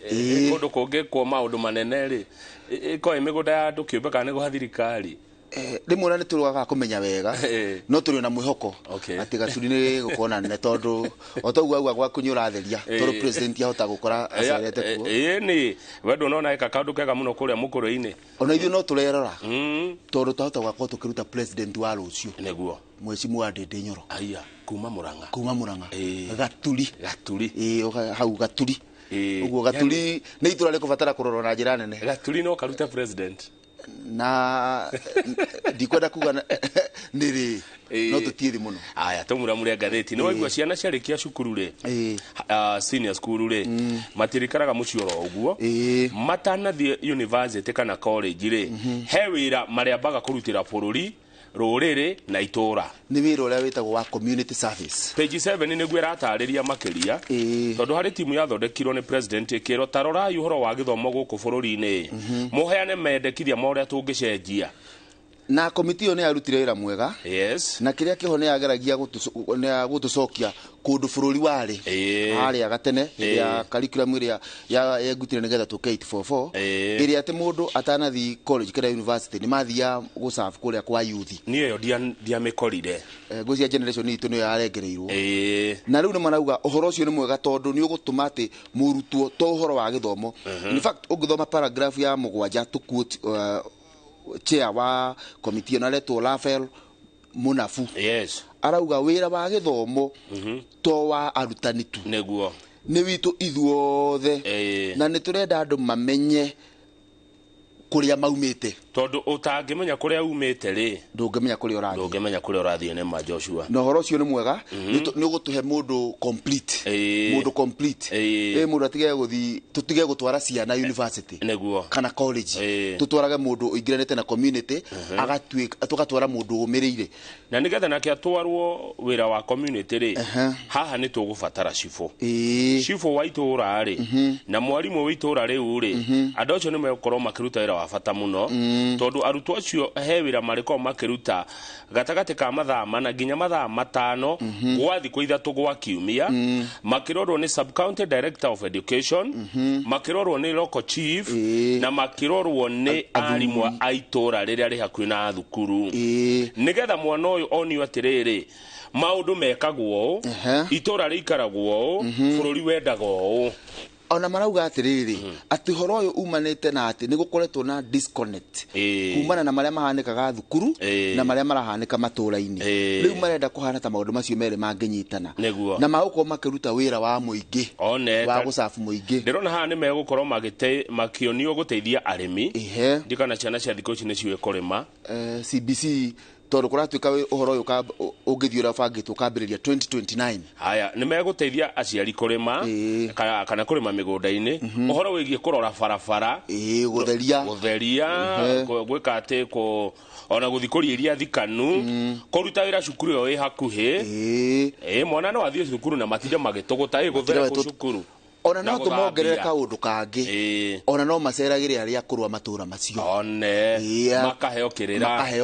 kũndũ kũngĩkwo maũndũ manene rĩ ĩkorwo mĩgũnda ya andũ kĩũmbe kana nĩ gwa thirikari rimwe nĩ tũrũgaga kũmenya wega no tũrĩ na mwĩhoko atĩ Gaturi nĩ gũkorwo na nene tondũ o toguo auga gwaku nĩ ũratheria tondũ president ahota gũkora acerete kuo nĩ wendo unaona eka kaũndũ kega mũno kũrĩa mũkũrũ-inĩ ona ithuĩ no tũrerora tondũ twahota gwakorwo tũkĩruta president wa rũciũ nĩguo Mheshimiwa Ndĩndĩ Nyoro aya kuma Murang'a Gaturi hau Gaturi ũguo Gaturi nĩ itũra rĩkũbatara kũrorwo na njĩra nene Gaturi no karuta president na ndikwenda kuga nĩrĩ no tũtiĩthĩ mũno aya tũmuramure ngathĩti nĩ waigua ciana ciarĩkia cukuru rĩ senior school rĩ matirikaraga mũciĩ oro ũguo matanathiĩ university kana college rĩ he wĩra marĩambaga kũrutĩra bũrũri rũrĩrĩ na itũra nĩ wĩra ũrĩa wĩtagwo wa community service page 7 nĩguo ĩratarĩria makĩria tondũ harĩ timu yathondekirwo nĩ president ĩkĩrwo tarorai ũhoro wa gĩthomo gũkũ bũrũri-inĩ mũheane mendekithia ma ũrĩa tũngĩcenjia na komiti ĩyo nĩ yarutire wĩra mwega na kĩrĩa kĩho nĩ yageragia gũtũcokia kũndũ bũrũri warĩ harĩa gatene ya curriculum ĩrĩa yagutire nĩgetha tũke 844 ĩrĩa atĩ mũndũ atanathi college kana university nĩ mathia gũserve kũrĩa kwa youth niĩ ĩyo ndiamĩkorire ngũcia generation itũ nĩyo yarengereirwo na rĩu nĩ marauga ũhoro ũcio nĩ mwega tondũ nĩ ũgũtũma atĩ mũrutwo to ũhoro wa gĩthomo in fact ũngĩthoma paragraph ya 7 tũquote chair wa komiti ĩno aretwo Rafael Munafu arauga wĩra wa gĩthomo to wa arutani tu nĩguo nĩ witũ ithuothe na nĩ tũrenda andũ mamenye kũrĩa maumĩte tondũ ũtangĩmenya kũrĩa umĩte rĩ ndũngĩmenya kũrĩa ũrathiĩ nĩ ma Joshua na ũhoro ũcio nĩ mwega nĩ ũgũtũhe mũndũ complete mũndũ atige gũthiĩ tũtige gũtwara ciana university nĩguo kana college tũtwarage mũndũ ũingĩranĩte na community tũgatwara mũndũ ũmĩrĩire na nĩgetha nake atwarwo wĩra wa community rĩ haha nĩ tũgũbatara cibũ wa itũra rĩ na mwarimũ wa itũra rĩu rĩ andũ acio nĩ megũkorwo makĩruta wĩra wa bata mũno tondũ arutwo acio he wĩra marĩkorwo makĩruta gatagatĩ ka mathaa mana nginya mathaa 5 gwa thikũ 3 gwa kiumia makĩrorwo nĩ sub county director of education makĩrorwo nĩ local chief na makĩrorwo nĩ arimũ a itũra rĩrĩa rĩ hakuhĩ na thukuru nĩgetha mwana ũyũ onio atĩrĩrĩ maũndũ mekagwo itũra rĩikaragwo bũrũri wendagwo ona marauga atĩrĩrĩ atĩ horo ũyũ umanĩte na atĩ nĩ gũkoretwo na disconnect kumana na marĩa mahanĩkaga thukuru na marĩa marahanĩka matũra-inĩ rĩu marenda kũhana ta maũndũ macio merĩ mangĩnyitana na magũkorwo makĩruta wĩra wa mũingĩ wa gũcabu mũingĩ ndĩrona haha nĩ megũkorwo makĩonio gũteithia arĩmi ndikana ciana cia thikũ ici nĩ ciũĩ kũrĩma CBC tondũ kũratuĩka ũhoro ũyũ ũngĩthiĩ ũrĩa ũbangĩtwo ũkambĩrĩria 2029 haya nĩ megũteithia aciari kũrĩma kana kũrĩma mĩgũnda-inĩ ũhoro wĩgiĩ kũrora barabara gũtheria gwĩka atĩ ona gũthikũria iria thikanu kũruta wĩra cukuru ĩyo ĩ hakuhĩ mwana no athiĩ cukuru na matinde magĩtũgũta gũthera cukuru ona no tũmongerere kaũndũ kangĩ ona no maceragĩre arĩa akũrũ matũra macio makaheo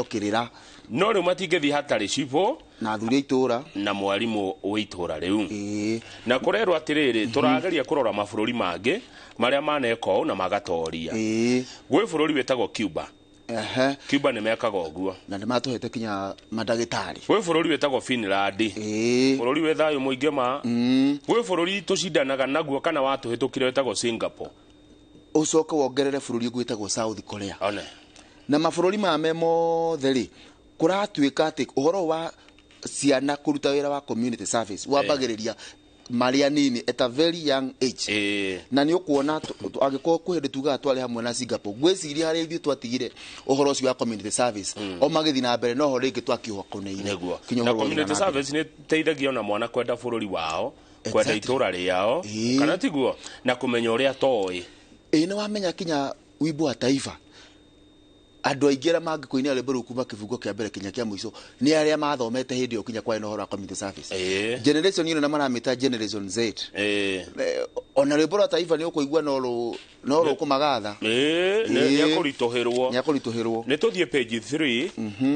kĩrĩra no rĩu matingĩthiĩ hatarĩ cibũ na athuri itũra na mwarimũ wa itũra rĩu na kũrerwo atĩrĩrĩ tũrageria kũrora mabũrũri mangĩ marĩa maneka ũũ na magatoria gwĩ bũrũri wĩtagwo Cuba Cuba nĩ mekaga ũguo na nĩ matũhete kinya mandagĩtarĩ. Gwĩ bũrũri wĩtagwo Finland, bũrũri wĩ thayũ mũingĩ ma, gwĩ bũrũri tũcindanaga naguo kana watũhĩtũkire wĩtagwo Singapore, ũcoke wongerere bũrũri gwĩtagwo South Korea. Na mabũrũri mame mothe rĩ, kũratuĩka atĩ ũhoro wa ciana kũruta wĩra wa community service wambagĩrĩria marĩ anini at a very young age. Na nĩ ũkuona angĩkorwo kwĩhĩndĩ tugaga tware hamwe na Singapore, gwĩciria harĩa ithuĩ twatigire ũhoro ũcio wa community service o magĩthiĩ na mbere noho rĩngĩ twakĩhokoneire. Na community service nĩ teithagia ona mwana kwenda bũrũri wao, kwenda itũra rĩao, kana tiguo, na kũmenya ũrĩa toĩ. Nĩ wamenya kinya wimbo wa taifa andũ aingĩ arĩa mangĩkũina rwĩmbo rũu kuma kĩbungo kĩa mbere kinya kĩa mũico nĩ arĩa mathomete hĩndĩ ĩyo kinya kwarĩ na ũhoro wa community service. Generation ĩno na maramĩta Generation Z. Ona rwĩmbo rwa taifa nĩ ũkũigua no rũkũmagatha. Nĩekũritũhĩrwo. Nĩ tũthiĩ page 3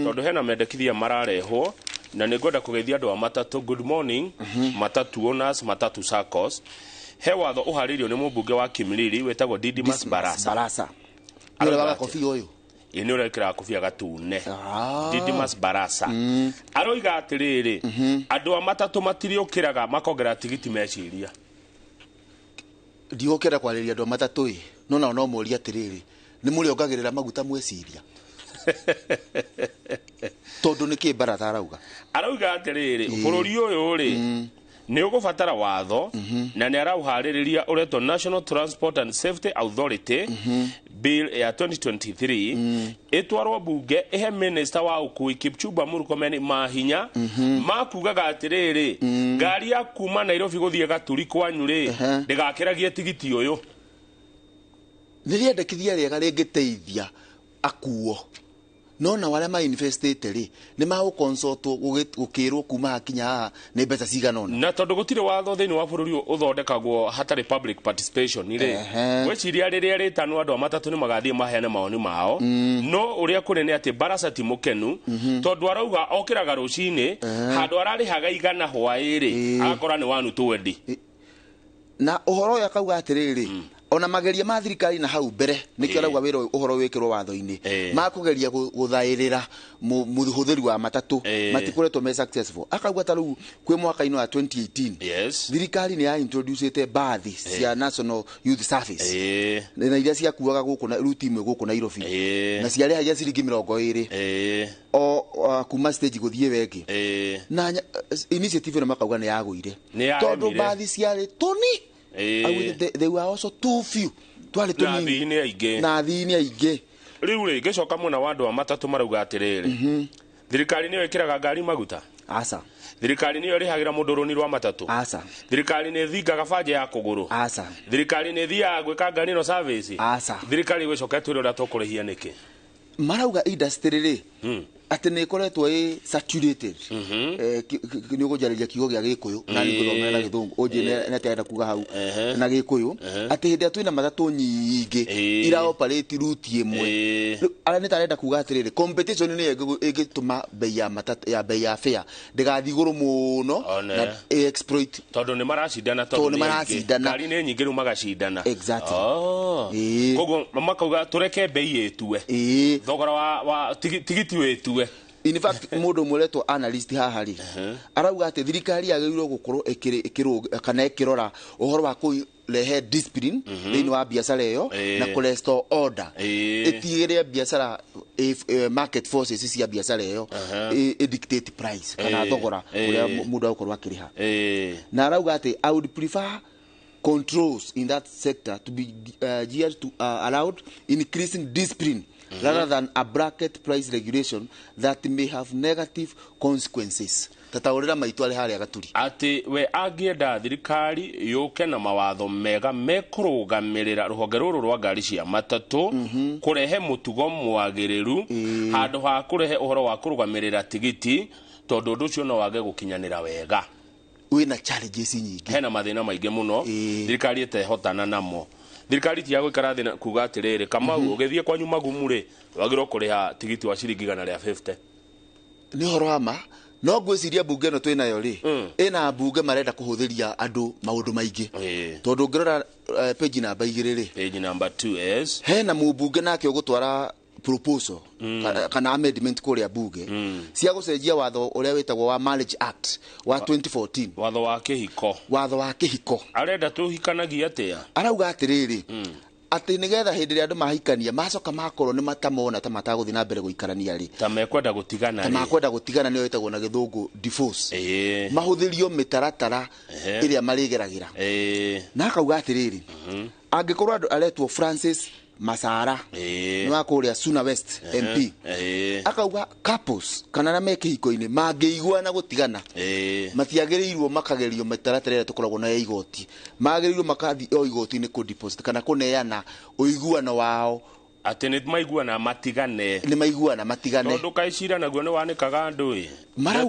tondũ hena mendekithia mararehwo na nĩ ngwenda kũgeithia andũ a Matatu. Good morning Matatu owners, Matatu SACCOs. He watho ũharĩirio nĩ mũmbunge wa Kimilili wĩtagwo Didmus Barasa. Arĩa kobia ũyũ nĩ ũrekĩra kobia gatune. Didmus Barasa aroiga atĩrĩrĩ, andũ a Matatu matiriũkĩraga makongerera tigiti meciria. Ndigũkĩra kwarĩria andũ a Matatu no nao no mũria atĩrĩrĩ, nĩ mũrĩongagĩrĩra maguta mweciria tondũ nĩ kĩ Barasa arauga? Arauga atĩrĩrĩ, bũrũri ũyũ rĩ nĩ ũgũbatara watho na nĩ arauharĩrĩria ũretwo National Transport and Safety Authority Bill ya 2023 ĩtwarwo bunge ihe minister wa ũkui Kipchumba Murkomen mahinya makugaga atĩrĩrĩ, ngari ya kuuma Nairobi gũthiĩ Gaturi kwanyu rĩ ndĩgakĩragie tigiti ũyũ. Nĩ rĩendekithia rĩega rĩngĩteithia akuo, no na wale ma investite rĩ nĩ magũkonsultwo gũkĩrwo kuma hakinya haha nĩ mbeca cigana ona. Na tondũ gũtirĩ watho thĩinĩ wa bũrũri ũthondekagwo hatarĩ public participation rĩ, gwĩciria rĩrĩa rĩtanwo andũ a Matatu nĩ magathiĩ maheane maoni mao. No ũrĩa kũrĩ nĩ atĩ Barasa ti mũkenu tondũ arauga okĩraga rũcinĩ handũ ararĩhaga igana hwaĩ rĩ agakora nĩ 120. Na ũhoro ũyũ akauga atĩrĩrĩ, ona mageria ma thirikari na hau mbere nĩkĩo arauga wĩra ũhoro wĩkĩrwo watho-inĩ makũgeria gũthaĩrĩra mũhũthĩri wa matatũ matikoretwo me successful. Akauga ta rĩu kwĩ mwaka-inĩ wa 2018 thirikari nĩ ya introducete bathi cia National Youth Service na iria ciakuaga gũkũ na ruti imwe gũkũ Nairobi na ciarĩhagia ciringi 20 o kuma stage gũthiĩ wengĩ. Na initiative ĩno makauga nĩ yagũire tondũ bathi ciarĩ tũni. They were also too few. Na thini aingĩ. Rĩu rĩ ngĩcoka mwena wa andũ a Matatu marauga atĩrĩrĩ, thirikari nĩyo ĩkĩraga ngari maguta? Aca. Thirikari nĩyo ĩrĩhagĩra mũndũ rũni rwa matatũ? Aca. Thirikari nĩ thingaga banje ya kũgũrũ? Aca. Thirikari nĩ thiaga gwĩka ngari ĩno service? Aca. Thirikari gwĩcoka twĩre ũrĩa tũkũrĩhia nĩkĩ? Marauga industry rĩ atĩ nĩ ĩkoretwo ĩ saturated. Nĩ ũgũjarĩria kiugo gĩa Gĩkũyũ na nĩ ngũthomera na Gĩthũngũ ũnjĩ nĩ atĩenda kuga hau na Gĩkũyũ atĩ hĩndĩ ĩrĩa twĩna matatũ nyingĩ ira operate route ĩmwe arĩa nĩ tarenda kuga atĩrĩrĩ, competition nĩ ĩgĩtũma bei ya fare ndĩgathiĩ igũrũ mũno na exploit tondũ nĩ maracindana tondũ ngari nĩ nyingĩ rĩu magacindana. Koguo makauga tũreke bei ĩtue, thogora wa tigiti wĩtue. In fact mũndũ mũretwo analyst haha rĩ arauga atĩ thirikari yagĩrĩirwo gũkorwo kana ĩkĩrora ũhoro wa kũrehe discipline thĩinĩ wa biacara ĩyo na kũrestore order, ĩtigĩre biacara market forces cia biacara ĩyo dictate price kana thogora ũrĩa mũndũ agũkorwo akĩrĩha. Na arauga atĩ I would prefer controls in that sector to be geared to allowed increasing discipline rather than a bracket price regulation that may have negative consequences. Tataurira maitũ arĩ harĩa Gaturi atĩ we angĩenda thirikari yũke na mawatho mega mekũrũgamĩrĩra rũhonge rũrũ rwa ngari cia matatũ kũrehe mũtugo mwagĩrĩru handũ ha kũrehe ũhoro wa kũrũgamĩrĩra tigiti tondũ ũndũ ũcio no wage gũkinyanĩra wega. Wĩna challenges nyingĩ, hena mathĩna maingĩ mũno thirikari ĩtehotana namo. Thirikari ti ya gũikara thĩ kuga atĩrĩrĩ, Kamau ũgĩthiĩ kwanyu Magumu rĩ wagĩrĩirwo kũrĩha tigiti wa ciringi 150. Nĩ ũhoro wa ma, no ngwĩciria mbunge ĩno twĩnayo rĩ ĩna mbunge marenda kũhũthĩria andũ maũndũ maingĩ tondũ ũngĩrora page namba 2 rĩ, page number 2 is hena mũmbunge nake ũgũtwara proposal kana amendment kuria bunge cia gucenjia watho uria wetagwo wa Marriage Act wa 2014 watho wa kihiko arenda tuhikanagia atia arauga atiriri ati nigetha hindi ria andu mahikania macoka makorwo ni matamona ta mataguthi na mbere guikarania ri ta mekwenda gutigana ni wetagwo na githungu divorce mahuthirio mitaratara iria marigeragira na akauga atiriri angikorwo andu aretwo Francis Masara ni wa kuria Suna West MP akauga couples kana na mekihiko-ini mangeigua na gutigana matiagereirwo makagerio mitaratara ira tukoragwo na igoti magereirwo makathi o igoti-ini ku deposit kana kuneana uiguano wao ati ni maiguana matigane tondu kaicira naguo ni wanikaga andu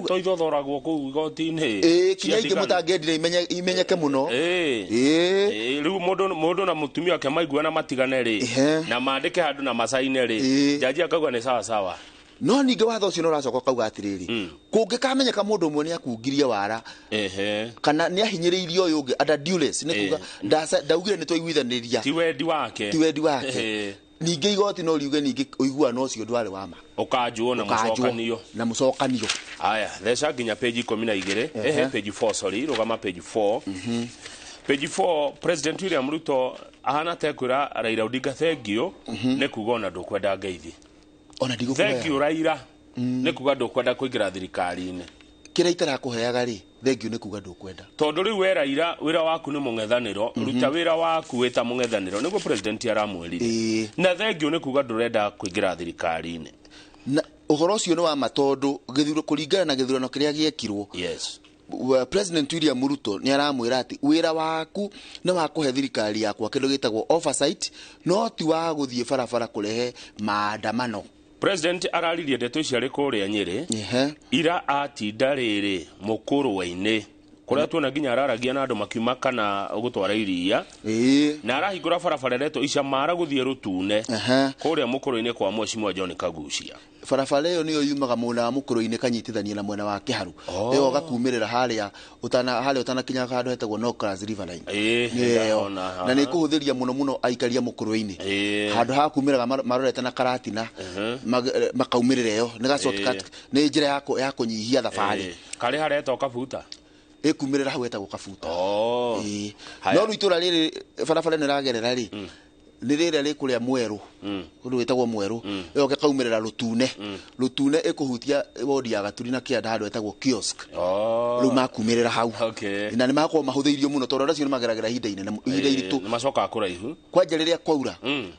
to ithothoragwo ku igoti-ini kinya ingi mutangendire imenyeke muno riu mundu na mutumia wake maiguana matigane ri na mandike handu na masaine ri jaji akauga ni sawa sawa no ninge watho ucio no racoka kauga atiriri kungikamenyeka mundu umwe ni akungirie wara kana ni ahinyiriirio uyu ungi under duress ni kuga ndaugire ni twaiguithaniria ti wendi wake ninge igoti no riuge ninge uiguano ucio ndwari wama ukanjuo na mucokanio haya thesha nginya page 12 page 4 sorry rugama page 4 page 4 President William Ruto ahana tekwira Raila Odinga thengio ne kuga ona ndukwenda ngeithi ona ndigukura thengio Raila ne kuga ndukwenda kuingira thirikari-ini kira itara kuheaga ri thengio ne kuga ndukwenda tondu riu wera wira waku ni mung'ethaniro ruta wira waku wita mung'ethaniro niguo president aramwirire na thengio ne kuga ndurenda kuingira thirikari-ini na uhoro ucio ni wa matondu githuro kuringana na githurano kiria giekirwo President William Ruto ni aramwira ati wira waku ni wa kuhe thirikari yakwa kindu gitagwo oversight no ti wa guthie barabara kurehe maandamano. President araririe ndeto icio ari kuria Nyeri ira atinda riri mukuru-ini kuria tuona nginya araragia na andu makiuma kana gutwara iria na arahingura barabara ndeto icio mara guthie Rutune kuria mukuru-ini kwa Mheshimiwa John Kagucia barabara iyo niyo yumaga mwena wa mukuru-ini kanyitithania na mwena wa Kiharu iyo gakumirira haria utana kinya handu hetagwo no class river line na ni kuhuthiria muno aikaria mukuru-ini handu ha kumiraga marorete na Karatina makaumirira iyo ni ga shortcut ni njira ya kunyihia thabari kari hareta ukabuta ekumirira hau etagwo kabuta no ruitura riri barabara ni ragerera ri ni rire ri kuria Mweru kundu wetagwo Mweru iyo gekaumirira Rutune ekuhutia wodi ya Gaturi na Kianda handu etagwo kiosk riu makumirira hau na ni makorwo mahuthiirio muno tondu racio ni mageragera ihinda iritu macoka kuraihu kwanja riria kwaura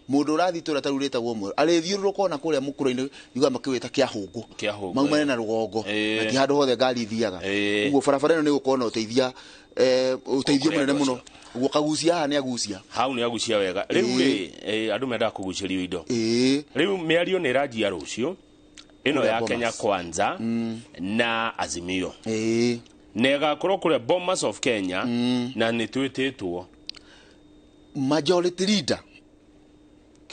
mundu urathi tura taru retagwo Mweru arithiururuka na kuria mukuru-ini yuga makiwita kiahungu maumane na rugongo na ti handu hothe ngari ithiaga uguo barabara ino ni gukorwo na uteithio munene muno uguo Kagucia haha ni agucia hau ni agucia wega riu andu menda kugucirio indo riu miario ni ranjia rucio ino ya Kenya Kwanza na Azimio nega korwo kuria Bomas of Kenya na ni twititwo majority leader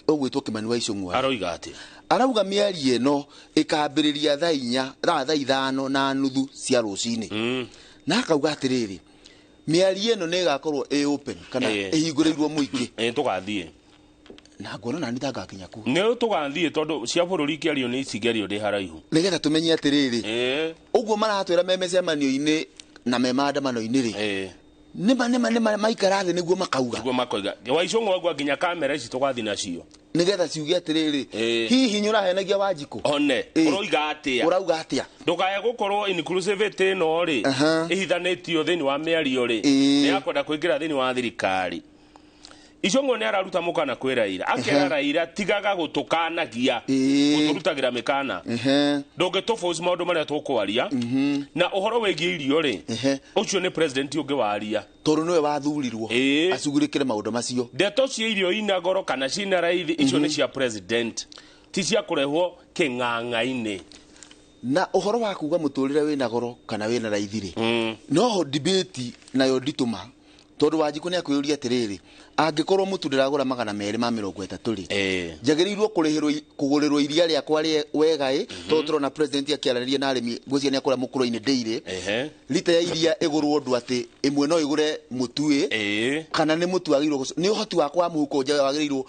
ogwitwo Kimani wa Icung'wa aroiga ati arauga miari ino ikambiriria thaa 5:30 cia rucini na akauga atiriri miari ino ni gakorwo open kana ihinguriirwo muingi tugathie na ngona nani tangakinya ku ne tugathie tondu cia bururi kiario ni cigerio ndi haraihu nigetha tumenye atiriri uguo maratwira memecemanio-ini na memandamano-ini ri nima maikara thi niguo makauga wa Icung'wa gwa nginya kamera ici tugathi nacio nigetha ciuge atiriri hihi nyurahenagia Wanjiku one urauga atia ndukaye gukorwo inclusivity no ri ihithanitio thini wa miario ri ni akwenda kuingira thini wa thirikari Icung'wa ni araruta mukana kwi Raila akera Raila tigaga gutukanagia guturutagira mikana ndungituforce maundu maria tukwaria na uhoro wegie irio ri ucio ni president ungi waria tondu niwe wathurirwo acugurikire maundu macio ndeto cia irio ina goro kana cina raithi icio ni cia president ti cia kurehwo king'ang'a-ini na uhoro wa kuga muturire wina goro kana wina raithi ri no debate nayo ndituma tondu Wanjiku ni akwiyuria atiriri angikorwo mutu ndiragura 230 ri njagiriirwo kugurirwo iria riakwa wega tondu turona president akiaraniria na arimi gwicia ni akora mukuro-ini daily lita ya iria igurwo ndu ati imwe no igure mutu kana ni mutu agirwo ni uhoti wakwa wa muhuko nja wagirirwo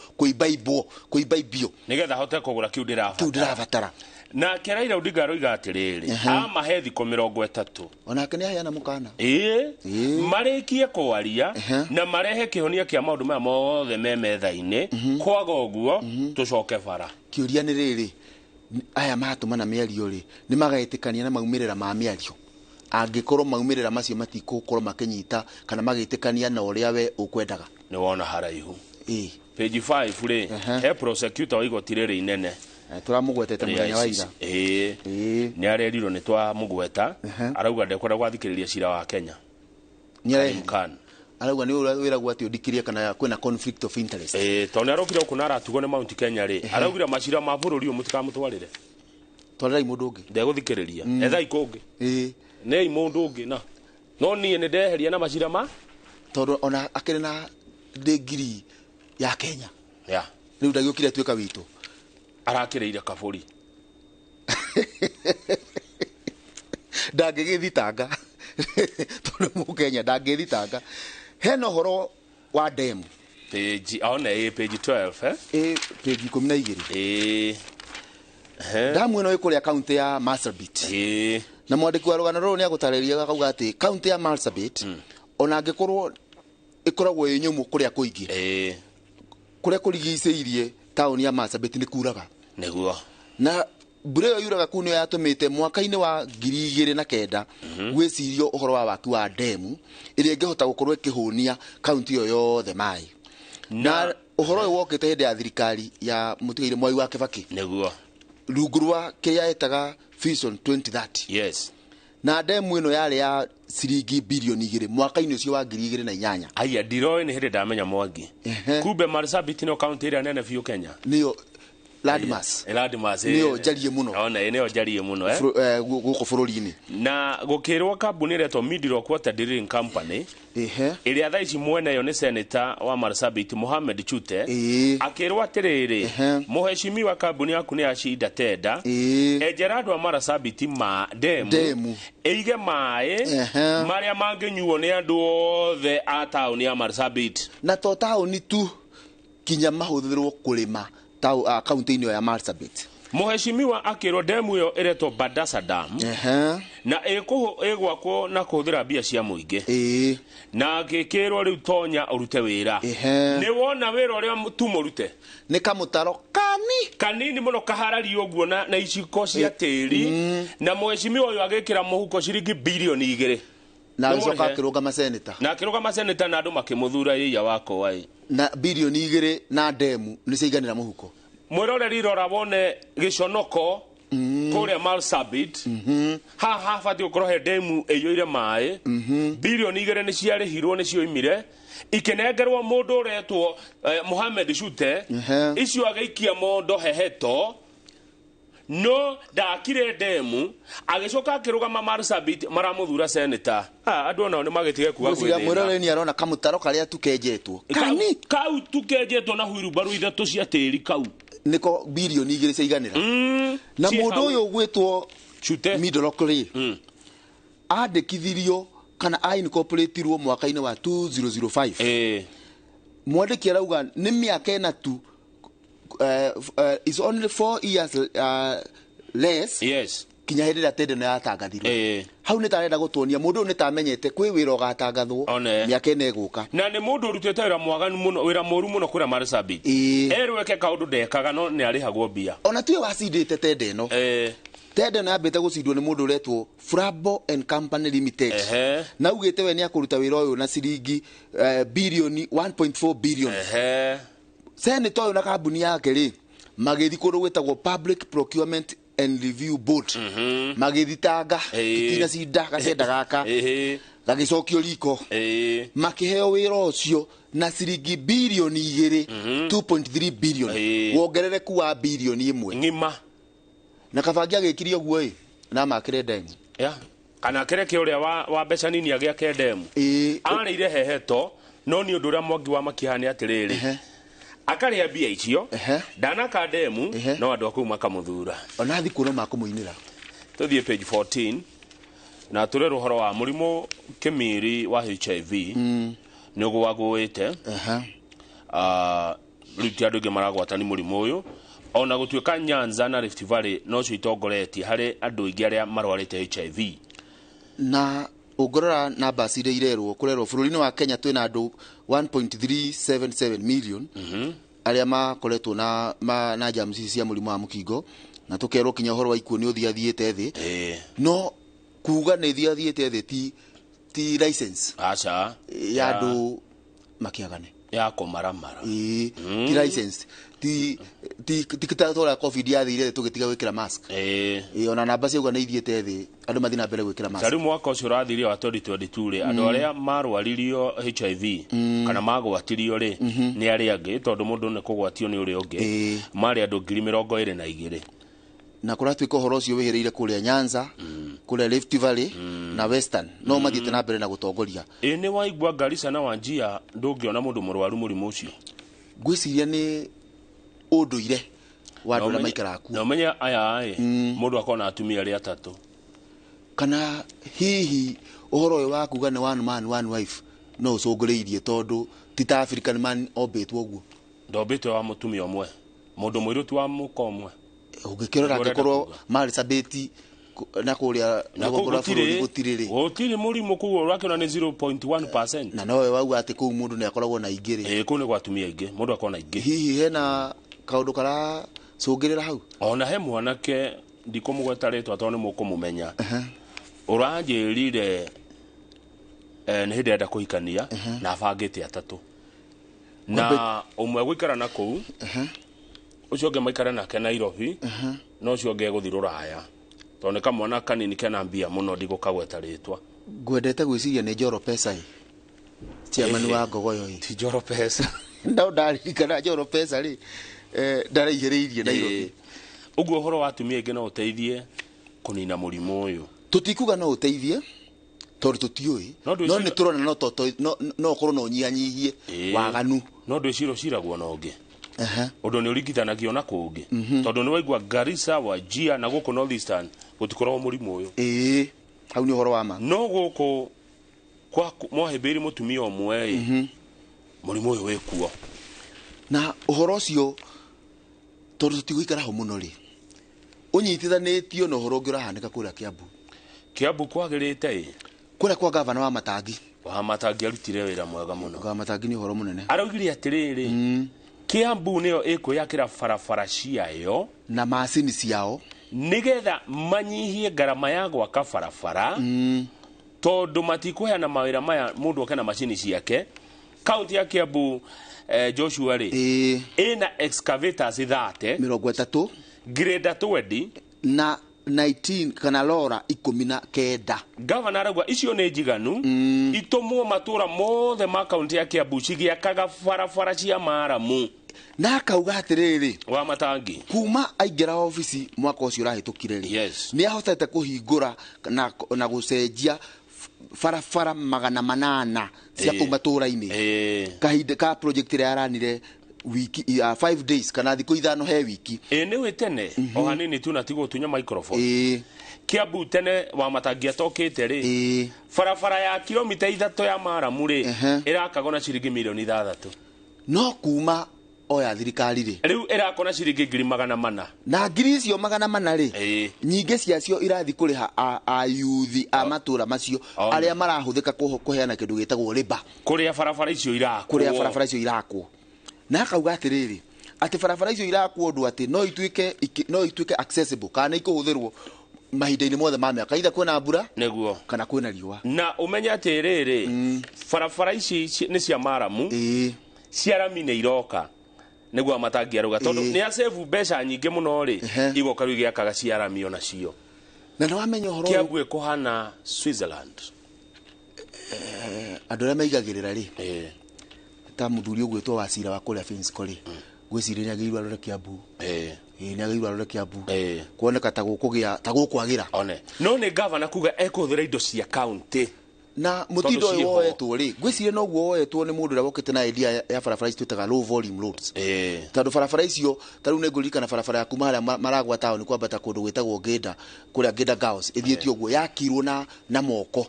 kuibaibio nigetha hote kugura kiu ndirabatara na Raila Odinga roiga atiriri amahe thiko 30 onake ni aheana mukana marikie kwaria na marehe kihonia kia maundu maya mothe memetha-ini kwaga uguo tucoke bara kiuria ni riri aya matumana miario ri ni magaitikania na maumirira ma miario angikorwo maumirira macio matikukorwo makinyita kana magitikania na uria we ukwendaga ni wona haraihu page 5 ri he prosecutor wa igoti riri inene turamugwetete muthenya wa ira ni arerirwo ni twa mugweta arauga ndekwenda gwathikiriria cira wa Kenya ni arauga ni wiragwo ati udikirie kana kwina conflict of interest tone arokire kuna aratugo ni Mount Kenya ri araugira macira ma bururi umutikamutwarire twarira mundu ungi ndeguthikiriria etha ikungi nei mundu ungi na no ni ndeheria na macira ma tondu ona akiri na degree ya Kenya riu ndagiukire twika witu arakireire kaburi ndangigithitanga tondu Mukenya ndangithitanga hena horo wa demu page page 12 page 12 damu ino ikuria county ya Marsabit na mwandiki wa rugano ruru ni agutariria akauga ati county ya Marsabit ona angikorwo ikoragwo inyumu kuria kuingi kuria kurigiceirie town ya Marsabit ni kuraga niguo na mbura yuraga kunio yatumite mwaka-ini wa 2009 gwicirio uhoro wa waki wa demu iria ingehota gukorwo ikihunia county yo yothe mai na uhoro uyu wokite hindi ya thirikari ya mutigaire Mwai wa Kibaki niguo rungu rwa kiria etaga Vision 2030 na demu ino yari ya ciringi bilioni 2 mwaka-ini ucio wa 2008 aya ndiroi ni hindi ndamenya Mwangi kumbe Marsabit no county iria nene biu Kenya niyo Ladmas niyo jarie muno ona niyo jarie muno guko bururi-ini na gukirwa kambuni retwo Midrock Water Drilling Company iria thaici mwene yo ni senator wa Marsabit Mohamed Chute akirwa atiriri muheshimi wa kambuni yaku ni acida tenda ejera andu a Marsabit ma demu eige mai maria manginyuo ni andu othe a town ya Marsabit na to town tu kinya mahuthirwo kurima kaunti-ini ya Marsabit muheshimiwa akirwo demu yo iretwo Badasa Dam na igwakwo na kuhuthira mbia cia muingi na agikirwo riu tonya urute wira ni wona wira uria tumurute ni kamutaro kanini muno kaharari uguo na iciko cia tiri na muheshimiwa uyu agikira muhuko ciringi bilioni 2 na acoka akirugama seneta na andu makimuthura yiya wako wai na bilioni 2 na demu ni ciiganira muhuko mwiroreri rora wone giconoko kuria Marsabit haha bati ukorwo he demu eyoire mai bilioni 2 ni ciarihirwo ni cioimire ikenengerwo mundu uretwo Mohamed Chute icio agaikia mondo heheto no ndakire demu agicoka akirugama Marsabit maramuthura senator andu ona ni magitige kuga gwithira mwiroreri ni arona kamutaro karia tukenjetwo kau tukenjetwo na huiru baru ithatu cia tiri kau niko bilioni 2 ciiganira na mundu uyu gwitwo Chute Midrock andikithirio kana incorporatirwo mwaka-ini wa 2005 mwandiki arauga ni miaka ena tu is only 4 years less kinya hindi ria tende ya tangathirwo hau ni tarenda gutonia mundu ni tamenyete kwi wira ugatangathwo miaka ene guka na ni mundu urutete wira mwaganu muno wira moru muno kura Marsabit erweke kaundu ndekaga no ni arihagwo mbia ona tiwe wacindite tende no tende na ambite gucindwo ni mundu uretwo Frabo and Company Limited na ugite we ni akuruta wira uyu na ciringi bilioni 1.4 billion senator uyu na kambuni yake ri magithi kundu gwitagwo Public Procurement and Review Board magithitanga itina cinda gacenda gaka gagicokio riko makiheo wira ucio na ciringi bilioni 2 2.3 billion wongerereku wa bilioni 1 ngima na kabangi agikirie uguo na makire demu kana kireke uria wa mbeca nini agia ke demu arire heheto no ni undu ria Mwangi wa makihani atiriri akaria bia icio ndanaka demu no andu akuuma kamuthura ona thiku no makumuinira tuthie page 14 na tule ruhoro wa murimu kimiri wa HIV niguo wagwite ruti andu ngi maragwatani murimu uyu ona gutuika Nyanza na Rift Valley no cio itongoretie hari andu ingi aria marwarite HIV na ugorora namba cire irerwo kurerwo bururi-ini wa Kenya twina andu 1.377 million aria makoretwo na jamsi cia murimu wa mukingo na tukerwo kinya horo wa ikuo ni uthiathiite thi no kuga ni thiathiite thi ti license acha ya andu makiagane ya kumaramara ti license ti kitatora covid yathire tugitiga gwikira mask ona namba cia uga ni ithiete thi andu mathina mbere gwikira mask tari mwaka ucio rathirio wa 2022 andu aria marwaririo HIV kana magwatirio ri ni aria angi tondu mundu ni kugwatio ni uri ungi mari andu 22,000 na kuratuika horo ucio wihireire kuria Nyanza kuria Rift Valley na Western no mathiete na mbere na gutongoria ni waigua Garissa na Wajir ndungiona mundu murwaru murimu ucio gwiciria ni unduire wa andu aria maikara ku na menya aya mundu akona atumia aria atatu kana hihi uhoro uyu wa kuga ni one man one wife no ucungureirie tondu tita African man obetwo guo ndobetwo wa mutumia umwe mundu mwiruti wa muko umwe ungikirora ngikorwo Marsabit na kuria ngogora bururi gutiriri gutiri murimu kuo rakiona ni 0.1% na nowe wauga ati ku mundu ni akoragwo na igiri ku ni gwatumia ingi mundu akona ingi hihi hena kaundu kara cungirira hau ona he mwanake ndikumugwetaritwa tondu ni mukumumenya uranjirire ni hindi enda kuhikania na bangite atatu na umwe gwikara na kuu ucio nge maikara nake Nairobi no ucio nge guthi Ruraya tondu kamwana kanini kena mbia muno ndigukagwetaritwa ngwendete gwiciria ni Njoro Pesa chairman wa Ngogoyo ti Njoro Pesa ndao ndarikana Njoro Pesa ri ndaraihiriirie Nairobi uguo horo watumia ingi no uteithie kunina murimu uyu tutikuga no uteithie tondu tutiui no ni turona no korwo no nyihanyihie waganu no ndwiciro ciragwo no ngi undu ni urigithanagio na kungi tondu ni waigua Garissa Wajir na guku Northeastern gutikorwo murimu uyu hau ni horo wa ma no guku kwa mohebiri mutumia umwe murimu uyu wikuo na uhoro ucio tondu tutiguikara ho muno ri unyitithanitio no horo ngi urahanika kuria Kiambu kwagirite kuria kwa governor wa Matangi arutire wira mwega muno wa Matangi ni horo munene araugire atiriri Kiambu niyo yakira barabara ciayo na macini ciao nigetha manyihie garama ya gwaka barabara tondu matikuheana mawira maya mundu okena macini ciake kaunti ya Kiambu Joshua ri ina excavators 30 grader 20 na 19 kana lora 19 governor aragwa icio ni njiganu itumwo matura mothe ma kaunti ya Kiambu cigiakaga barabara cia maramu na akauga atiriri wa Matangi kuma aingira ofisi mwaka ucio rahitukire ri ni ahotete kuhingura na gucenjia barabara 800 cia kumatura-ini kahinda ka project ria aranire wiki 5 days kana thiku ithano he wiki ni witene o hanini tu na tigo tunya microphone Kiambu tene wa Matangi atokite ri barabara ya kilomita 3 ya maramu ri irakagona ciringi milioni 6 no kuma oya thirikari ri riu irakona ciringi 400 na ngiri icio 400 ri nyingi ciacio irathi kuriha a youth a matura macio aria marahuthika kuheana kindu gitagwo riba kuria barabara icio irakwo na akauga atiriri ati barabara icio irakwo ndu ati no ituike accessible kana ikuhuthirwo mahinda-ini mothe ma miaka itha kwina mbura neguo kana kwina riua na umenya atiriri barabara ici ni cia maramu ciarami ni iroka neguo Matangi aruga tondu ni asave mbeca nyingi muno ri igoka riu giakaga ciarami ona cio na no amenya horo Kiambu ikuhana Switzerland andu aria maigagirira ri ta muthuri ugwitwo Wacira wa kuria Finsko ri gwiciria ni agiirwa rore Kiambu ni agiirwa rore Kiambu kuoneka ta gukugia ta gukwagira one no ni governor kuga ekuthira indo cia county na mutindo uyu woetwo ri gwiciria no guo woetwo ni mundu rawokete na idea ya barabara icio twitaga low volume roads tondu barabara icio taru ne ngurika na barabara ya kuma haria maragwa town kwambata kundu gwitagwo Ngida kuria Ngida Girls ithietio guo yakirwo na moko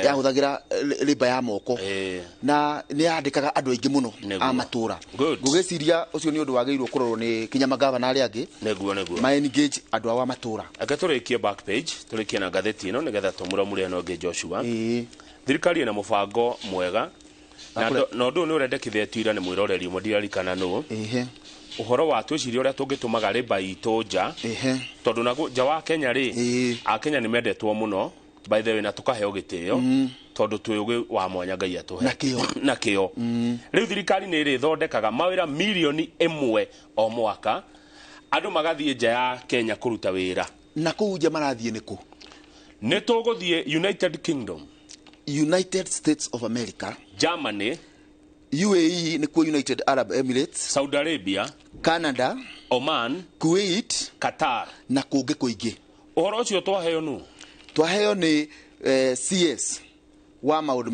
yahuthagira riba ya moko na ni yandikaga andu aingi muno a matura ngugiciria ucio ni undu wageirwo kurorwo ni kinyamagava na aria angi neguo ma engage andu awa matura agaturikia back page turikia na gatheti ino nigetha tumuramure no nge Joshua thirikari na mubango mwega na ndu ni urendekithĩtio ira ni mwiroreri mudirarikana no uhoro wa twiciria uria tungitumaga riba itu nja tondu na nja wa Kenya ri a Kenya ni mendetwo muno by the way na tukaheo gitio tondu twigugi wa mwanya Ngai atuhe na kio riu thirikari ni ri thondekaga mawira milioni 1 o mwaka andu magathie nja ya Kenya kuruta wira na kuja marathie niku ni tuguthie United Kingdom, United States of America, Germany, UAE ni United Arab Emirates, Saudi Arabia, Canada, Oman, Kuwait, Qatar na kungi kuingi. Uhoro ucio twaheo nu twaheo ni CS wa maundu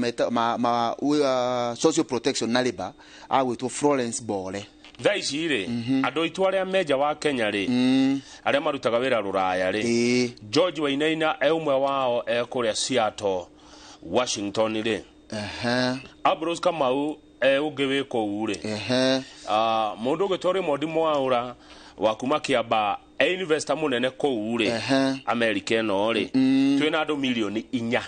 social protection na labor agwitwo Florence Bole thaici ri andu itu aria meja wa Kenya ri aria marutaga wira ruraya ri George Wainaina umwe wao kuria Seattle Washington ri Abros Kamau ungi wi kuu ri mundu gitore modi mwaura wa kuma Kiamba investor munene kuu ri America no ri twina andu milioni 4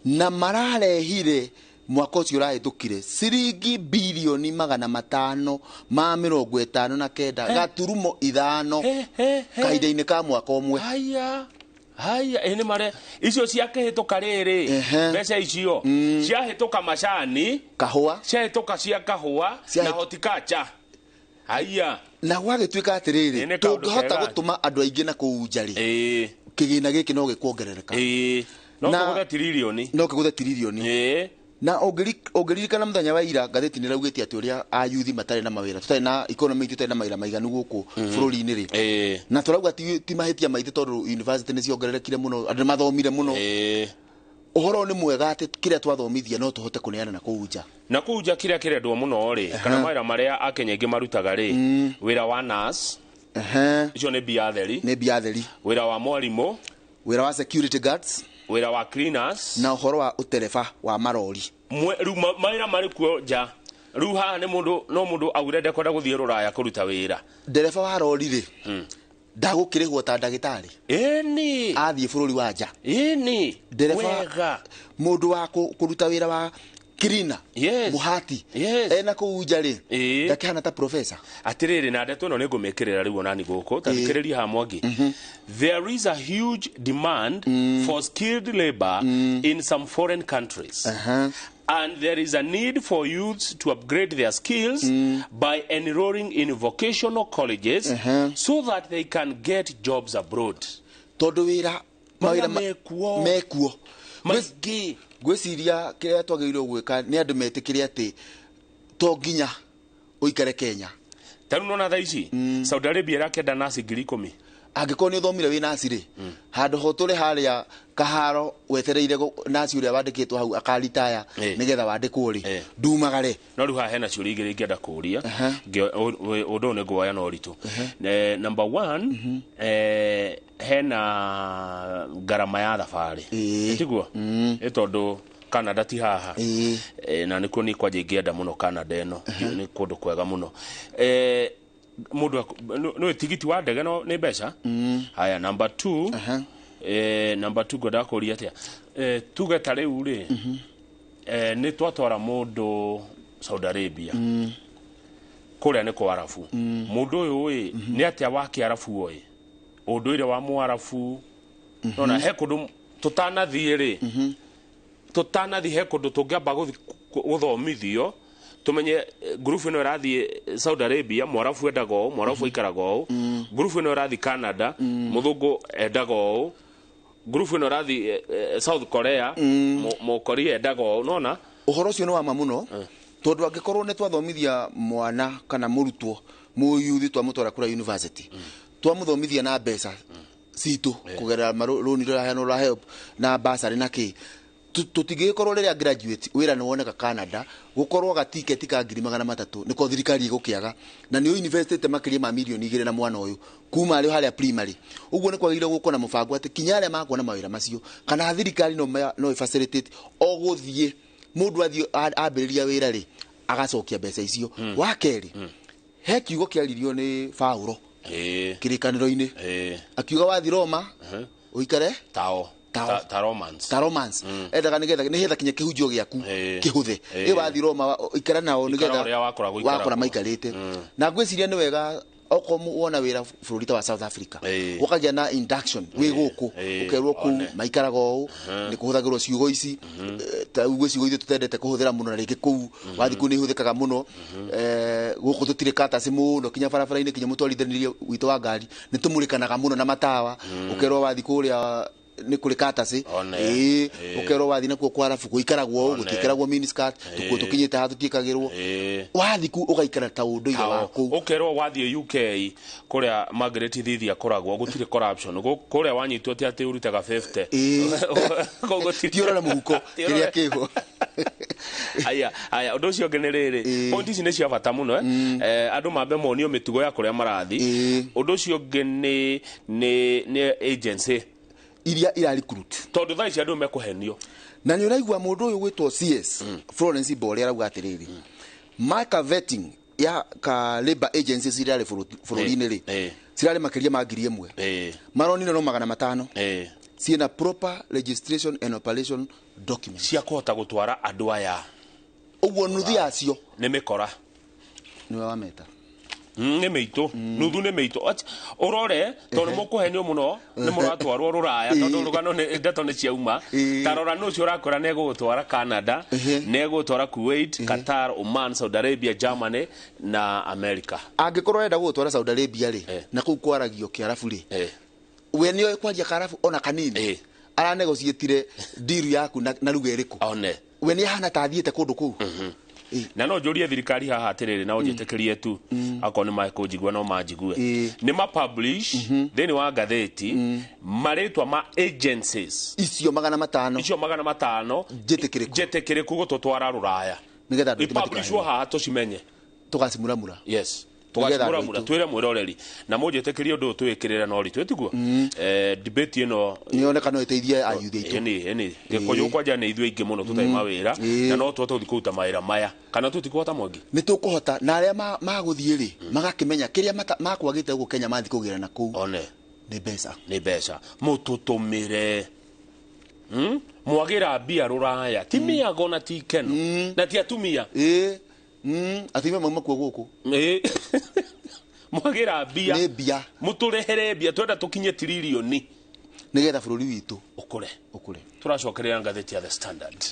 na mararehire mwaka ucio urahitukire ciringi bilioni 559 gaturumo 5 kahinda-ini ka mwaka umwe. Haya ene mare icio ciakihituka riri mbeca icio ciahituka macani kahua ciahituka cia kahua na horticulture. Haya na gwagituika atiriri tungihota gutuma andu aingi na kuunjari kigina giki no gikuongerereka no kuguthe tirilioni na ongeririkana muthenya wa ira gatheti ni raugite ati uria a youth matare na mawira tutari na economy tutari na mawira maiganu guku bururi-ini ri na turauga ti mahitia maithe tondu university ni ciongererekire muno andu mathomire muno uhoro ni mwega ati kiria twathomithia no tuhote kuneana na kuunja kiria kirendwo muno ri kana mawira maria akenya ingi marutaga ri wira wa nurse icio ni biatheri wira wa mwarimu wira wa security guards wira wa cleaners na uhoro wa utereba wa marori ru mawira mari kuo nja ru ha ni mundu agurende kwenda guthie ruraya kuruta wira dereba wa rori ri ndagukirigwo ta ndagitari ni athie bururi wa nja ni dereba mundu wa kuruta wira wa Kirina muhati ena kuunja ri ndakihana ta professor atiriri na ndeto no ni ngumikirira riu onani guku tathikiriria ha Mwangi there is a huge demand for skilled labor in some foreign countries and there is a need for youths to upgrade their skills by enrolling in vocational colleges so that they can get jobs abroad tondu wira mawira mekuo magi gwiciria kiria twagirwo gwika ni andu metikire ati to nginya uikare Kenya taru nona thaici Saudi Arabia rakenda nasi 10,000 angiko ni thomire wi nasi ri handu ho turi haria kaharo wetereire nasi uria wandikitwo hau akaritaya nigetha wandikwo ri ndumagare no ru ha hena ciuri igiri ngienda kuria undu ne gwoya no ritu number 1 hena garama ya thabari tiguo tondu Canada ti haha na nikuo ni kwaje ngienda muno Canada eno ni kundu kwega muno mundu no tigiti wa ndege no ni mbeca haya number 2 number 2 goda kuria atia tuge tare uri ni twatwara mundu Saudi Arabia kuria ni kwa arafu mundu uyu ni atia wa kiarafu oi unduire wa muarafu nona he kundu tutanathie ri tutanathie he kundu tungiamba guthomithio tumenye group ino irathie Saudi Arabia mwarafu endago mwarafu ikarago group ino irathie Canada muthungu endago group ino irathie South Korea mo Korea endago unaona uhoro ucio ni wa mamuno tondu angikorwo ni twathomithia mwana kana murutwo muyuthi twamutwara kura university twamuthomithia na mbeca citu kugerera maroni ra help na basari na ki tutigikorwo riria graduate wira ni woneka Canada gukorwo ga ticket ka 300 niko thirikari igukiaga na ni university makiria ma milioni 2 na mwana uyu kuma ari haria primary uguo ni kwagire guko na mubango ati kinyare makuona mawira macio kana thirikari no facilitate o guthie mundu athio ambiriria wira ri agacokia mbeca icio wa keri he kiugo kiaririo ni Paulo kirikaniro-ini akiuga wathi Roma uikare ta romance endaga ni getha kinya kihunjio giaku kihuthe wathi Roma ikara nao ni getha wakora maikarite na ngwiciria ni wega okomu wona wira bururi wa South Africa ukagia na induction wi guku ukerwo ku maikaraga u ni kuhuthagirwo ciugo ici ta ugo ciugo ithu tutendete kuhuthira muno na ringi ku wathi ku ni huthikaga muno guku tutire katasi muno kinya barabara-ini kinya mutwarithanirie wito wa ngari ni tumurikanaga muno na matawa ukerwo wathi kuria ni kuri katasi ukerwo wathi na kwa arafu guikaragwo gutikaragwo miniskirt tukuo tukinyite ha tutikagirwo wathi ku ugaikara ta unduire waku ukerwo wathi UK kuria Margaret Thithia koragwo gutire corruption kuria wanyitwo ati urutaga 50 kogo tiora na muhuko kiria kiho aya undu ucio ngeniriri point ici ni cia bata muno andu mambe monio mitugo ya kuria marathi undu ucio ni agency iria ira recruit tondu thai cia andu mekuhenio na ni uraigwa mundu uyu gwitwo CS Florence Bole arauga atiriri mark vetting ya ka labor agencies iria bururi-ini ri cirari makiria ma 1,000 maroni no 500 ciena proper registration and operation documents cia kuhota gutwara andu aya uguo nuthi acio ni mikora ni wa meta ni meito nuthu ni meito urore tondu mukuhenio muno ni muratwarwo ruraya tondu rugano ni ndeto ni ciauma tarora no cio rakora ne gutwara Canada ne gutwara Kuwait Qatar Oman Saudi Arabia Germany na America angikorwo enda gutwara Saudi Arabia ri na kuu kwaragio kiarafu ri we ni kwaria karafu ona kanini ara negotiatire deal yaku na ruga iriku one we ni hana tathiete kundu kuu na no njurie thirikari haha atiriri na unjitekerie tu akon ni mai kujigwa no majigue ni ma publish theni wa gatheti maretwa ma agencies icio 500 jetekere kugututwara ruraya nigetha ndu publish wa haha tucimenye tugacimuramura yes tugacimuramura twire mwiroreri na mujitekerie undu twikirira no ri twetiguo debate ino nioneka no iteithie ayuthi itu eni gikoyo kwaja ni ithwe ingi muno tutai mawira na no tuote uthikuta mawira maya kana tutikuhota mongi ni tukuhota na aria maguthie ri magakimenya kiria makwagite guku Kenya mathi kugira na ku one ni beca mututumire mwagira bia ruraya timia gona tikeno na ti atumia athime mama kwa guku mwagira bia muturehere bia twenda tukinye trilioni nigetha bururi witu ukure turacokerera ngatheti ya The Standard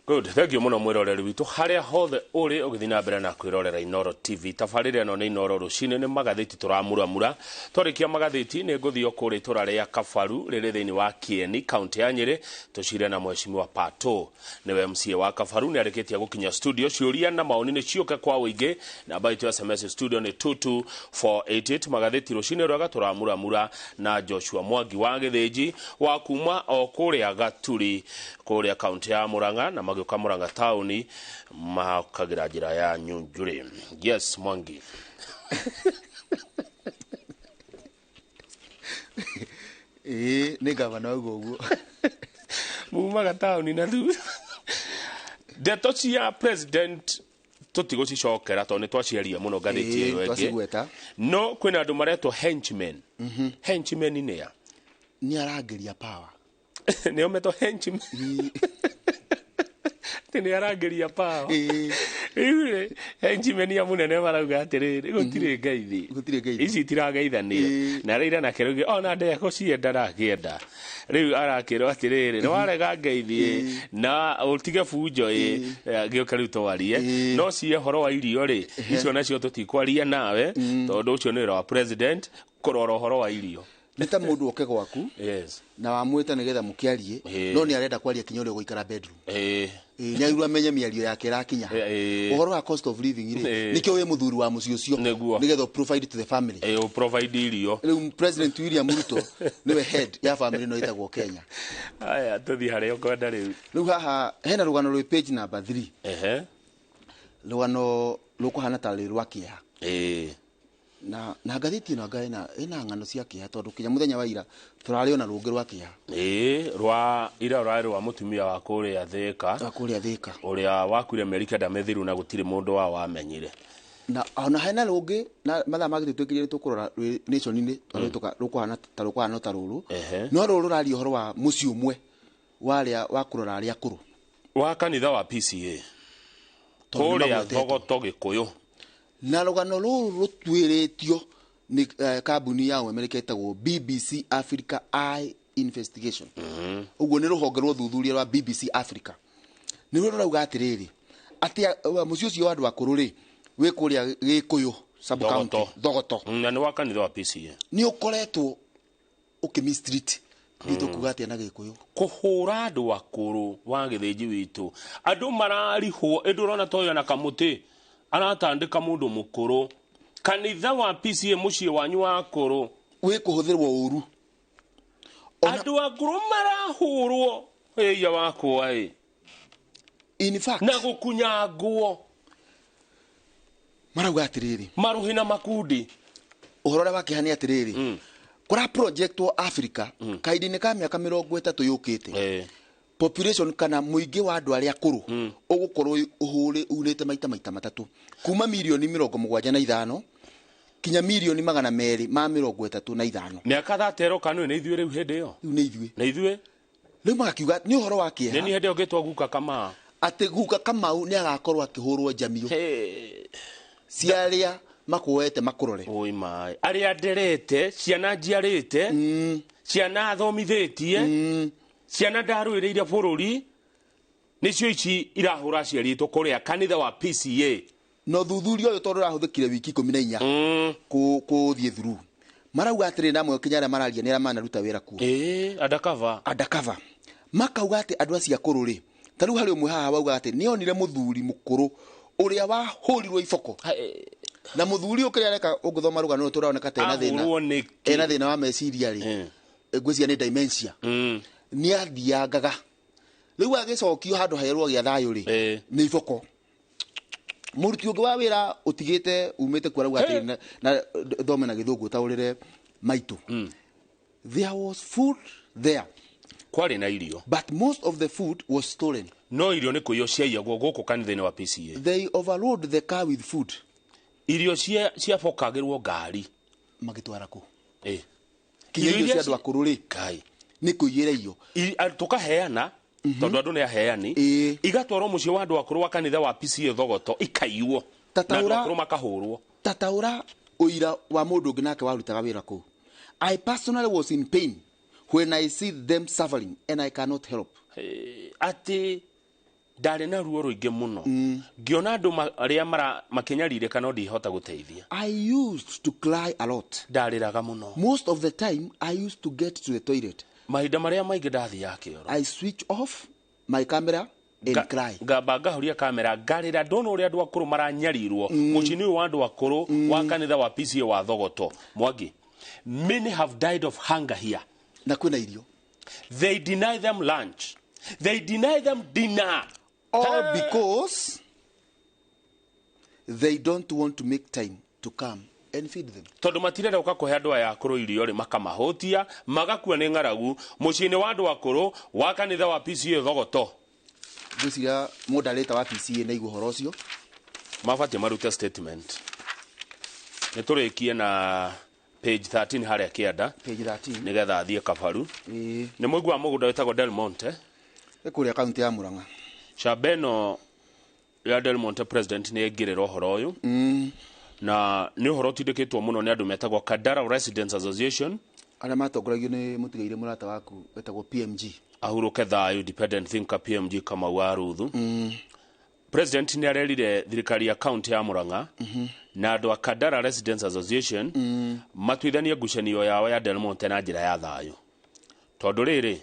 Good, thank you muno mwiroreri witu haria hothe uri ugithina mbere na kwirorera Inoro TV tafarire no ni Inoro rucine ni magatheti turamuramura twarikia magatheti ni nguthio kuri turare ya Kafaru riri thini wa Kieni county ya Nyeri tucire na mheshimiwa Pato niwe MCA wa Kafaru ni areketia gukinya studio ciuria na maoni ni cioke kwa wingi na baito ya SMS studio ni 22488 magatheti rucine rwaga turamuramura na Joshua Mwangi wa Githinji wa kuuma o kuria Gaturi kuria county ya Murang'a na magioka Murang'a tauni makagira njira ya Nyunjure. Yes, Mwangi. Ni gavana uguo mumaga tauni na thu ndeto cia president tutigo cicokera to ni twaciaria muno gatheti iyo enge no kwina andu maretwo henchmen henchmen ni ya ni arangeria power ni ometo henchmen tini arangeria power iure henchmen ya munene marauga atiriri gutire ngeithi ici tirageithania na reira na keruge ona ndeko cienda rakienda riu arakirwo atiriri ni warega ngeithi na utige bunjo gioka riu twarie no cie horo wa irio ri icio nacio tutikwaria nawe tondu ucio ni wa president kurora horo wa irio nita mundu oke gwaku yes na wamwita nigetha mukiarie no ni arenda kwaria kinya uri guikara bedroom nyairwa amenye miario yake rakinya uhoro wa cost of living ire nikyo we muthuri wa muci ucio nigetha provide to the family provide irio President William Ruto niwe head ya family no itagwo Kenya aya tuthi hare ukwenda riu haha hena rugano rwi page number 3 rugano rukuhana tari rwa kiha na ngathiti no ngaina ina ngano cia kiha tondu kinya muthenya wa ira turariona rungi rwa kiha rwa ira rwari rwa mutumia wa kuria Thika uria wakuire Amerika ndamethiru na gutire mundu wa wamenyire na ona hena rungi na matha magite twikirire tukurora nation-ini tondu rukuhana ta ruru no ruru rari uhoro wa muci umwe waria wakurora aria akuru wa kanitha wa PCA kuria Thogoto Gikuyu na rugano ruru rutwiritio ni kambuni ya Amerika itagwo BBC Africa Eye Investigation uguo ni ruhonge rwo thuthuria rwa BBC Africa ni rwo rauga atiriri ati muci ucio andu akuru ri we kuria Gikuyu sub county Thogoto na ni wa kanitha wa PCA ni ukoretwo ukimistreat Bito kugati na Gikuyu kuhura andu akuru wa Githinji witu andu mararihwo edurona toyo na kamuti aratandika mundu mukuru kanitha wa PCA mucie wanyu wa akuru we kuhuthirwo uru andu akuru marahurwo ya wakwa in fact na gukunyangwo marauga atiriri maruhina makundi uhorora wakihania atiriri kora project wa Africa kaidini ka miaka 30 yukite population kana muingi wa andu aria akuru ugukorwo uhuri urite maita matatu kuma milioni 75 kinya milioni 235 miaka 30 kanu ni ithuĩ riu hindi yo ni ithuĩ riu magakiuga ni uhoro wa kieha ni hindi ogitwa guka kama ati guka Kamau ni agakorwo akihurwo njamio ciaria makuete makurore oi mai aria nderete ciana njiarite ciana thomithitie ciana ndaruireire bururi nicio ici irahura ciaritwo kuria kanitha wa PCA no thuthurio yo tondu rahuthikire wiki 14 kuthie through marauga atiri namwe kinyara mararia nira manaruta wira ku undercover makauga ati andu acia kururi taru hari umwe haha wauga ati nionire muthuri mukuru uria wahurirwo iboko na muthuri ukiria reka uguthoma rugano turaoneka tena thina wa meciria ri ngwisia ni dementia ni athiangaga riu agicokio handu hairwo gia thayo ri ni iboko muruti ungi wa wira utigite umite kwara ati na thome na githungu taurire maitu there was food there kwari na irio but most of the food was stolen no irio ni kuyo ciaiyagwo guku kanitha-ini wa PCA they overload the car with food irio ciabokagirwo ngari magitwara ku irio cia andu akuru ri kai ni kuiyira iyo tukaheana tondu andu ni aheani igatwarwo mucie wa andu akuru wa kanitha wa PCA Thogoto ikaiwo na akuru makahurwo tataura uira wa mundu ungi nake warutaga wira ku I personally was in pain when I see them suffering and I cannot help ati ndari na ruo ruingi muno ngiona andu aria makinyarire kana ndihota guteithia I used to cry a lot ndariraga muno most of the time I used to get to the toilet mahinda maria maingi ndathia kioro I switch off my camera and cry ngamba ngahuria kamera ngarira ndona uria andu akuru maranyarirwo mucini wa andu akuru wa kanitha wa PCA wa Thogoto Mwangi many have died of hunger here na kwina irio they deny them lunch they deny them dinner all because they don't want to make time to come and feed them tondu matirenda ukakuhe andu aya akuru irio ri makamahutia magakua ni ngaragu mucini wa andu akuru wa kanitha wa PCA Thogoto ngwiciria moderator wa PCA na igå horo cio mabatie marute statement ni turikie na page 13 haria kianda page 13 nigetha athie kabaru ni muigwa wa mugunda wetagwo Del Monte kuria kaunti ya Murang'a Shabeno ya Del Monte president ni egirira uhoro uyu na ni uhoro tindikitwo muno ni andu metagwo Kadara Residents Association aria matongoragio ni mutigaire murata waku wetagwo PMG ahuruke thayo independent thinker PMG kama wa ruthu president ni arerire thirikari ya county ya Murang'a na andu a Kandara Residents Association matuithanie ngucanio yao ya Del Monte na njira ya thayo tondu riri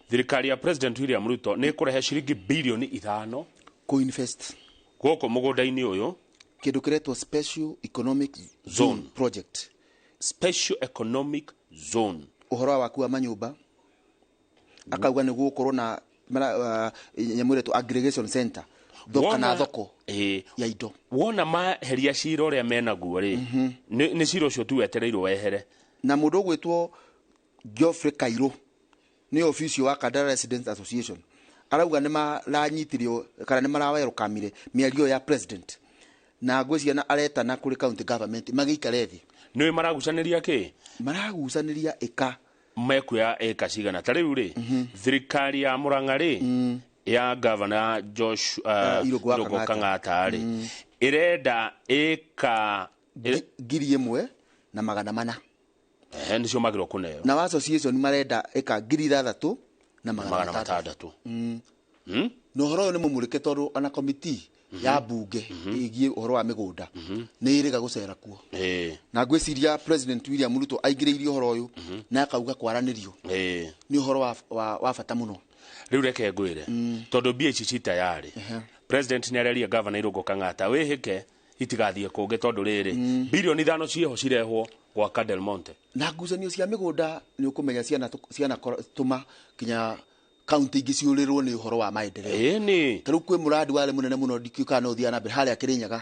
thirikari ya President William Ruto ni kurehe ciringi bilioni 5 ku invest goko mugunda-ini uyu kindu kiretwo special economic zone project. Special economic zone uhoro waku wa manyumba akauga ni gukorwo na nyamuretu aggregation center thoko na thoko ya indo. Wona maheria cira uria menaguo ri ni cira ucio tu wetereirwo wehere na mundu gwitwo Geoffrey Kairo ni officio wa Kandara Residents Association arauga ni maranyitirio kana ni marawerũkamire mĩario ya president na ngwĩciria na aretana kuri county government magĩikare thĩ. Nĩ maragucanĩria kĩ? Maragucanĩria eka mekuya eka cigana ta rĩu rĩ thirikari ya Murang'a rĩ ya governor Josh Irogo Kang'ata rĩ irenda eka 1,400 nicio magirwo kuneo na wa association marenda eka 6,600 no horo ni mumurike tondu ana committee ya bunge igie horo wa migunda ni iriga gucera kuo na ngwiciria president William Ruto aingiriirie horo uyu na akauga kwaranirio ni horo wa bata muno. Riu reke ngwire tondu BHC tayari president ni areria governor Irogo Kang'ata wihike itigathie kunge tondu riri bilioni 5 cieho cirehwo gwa Del Monte na ngucanio cia migunda ni ukumenya ciana tuma kinya county ingiciurirwo ni uhoro wa maendeleo ni taru kwi muradi wale munene muno ndikiuka no thia na mbere haria Kirinyaga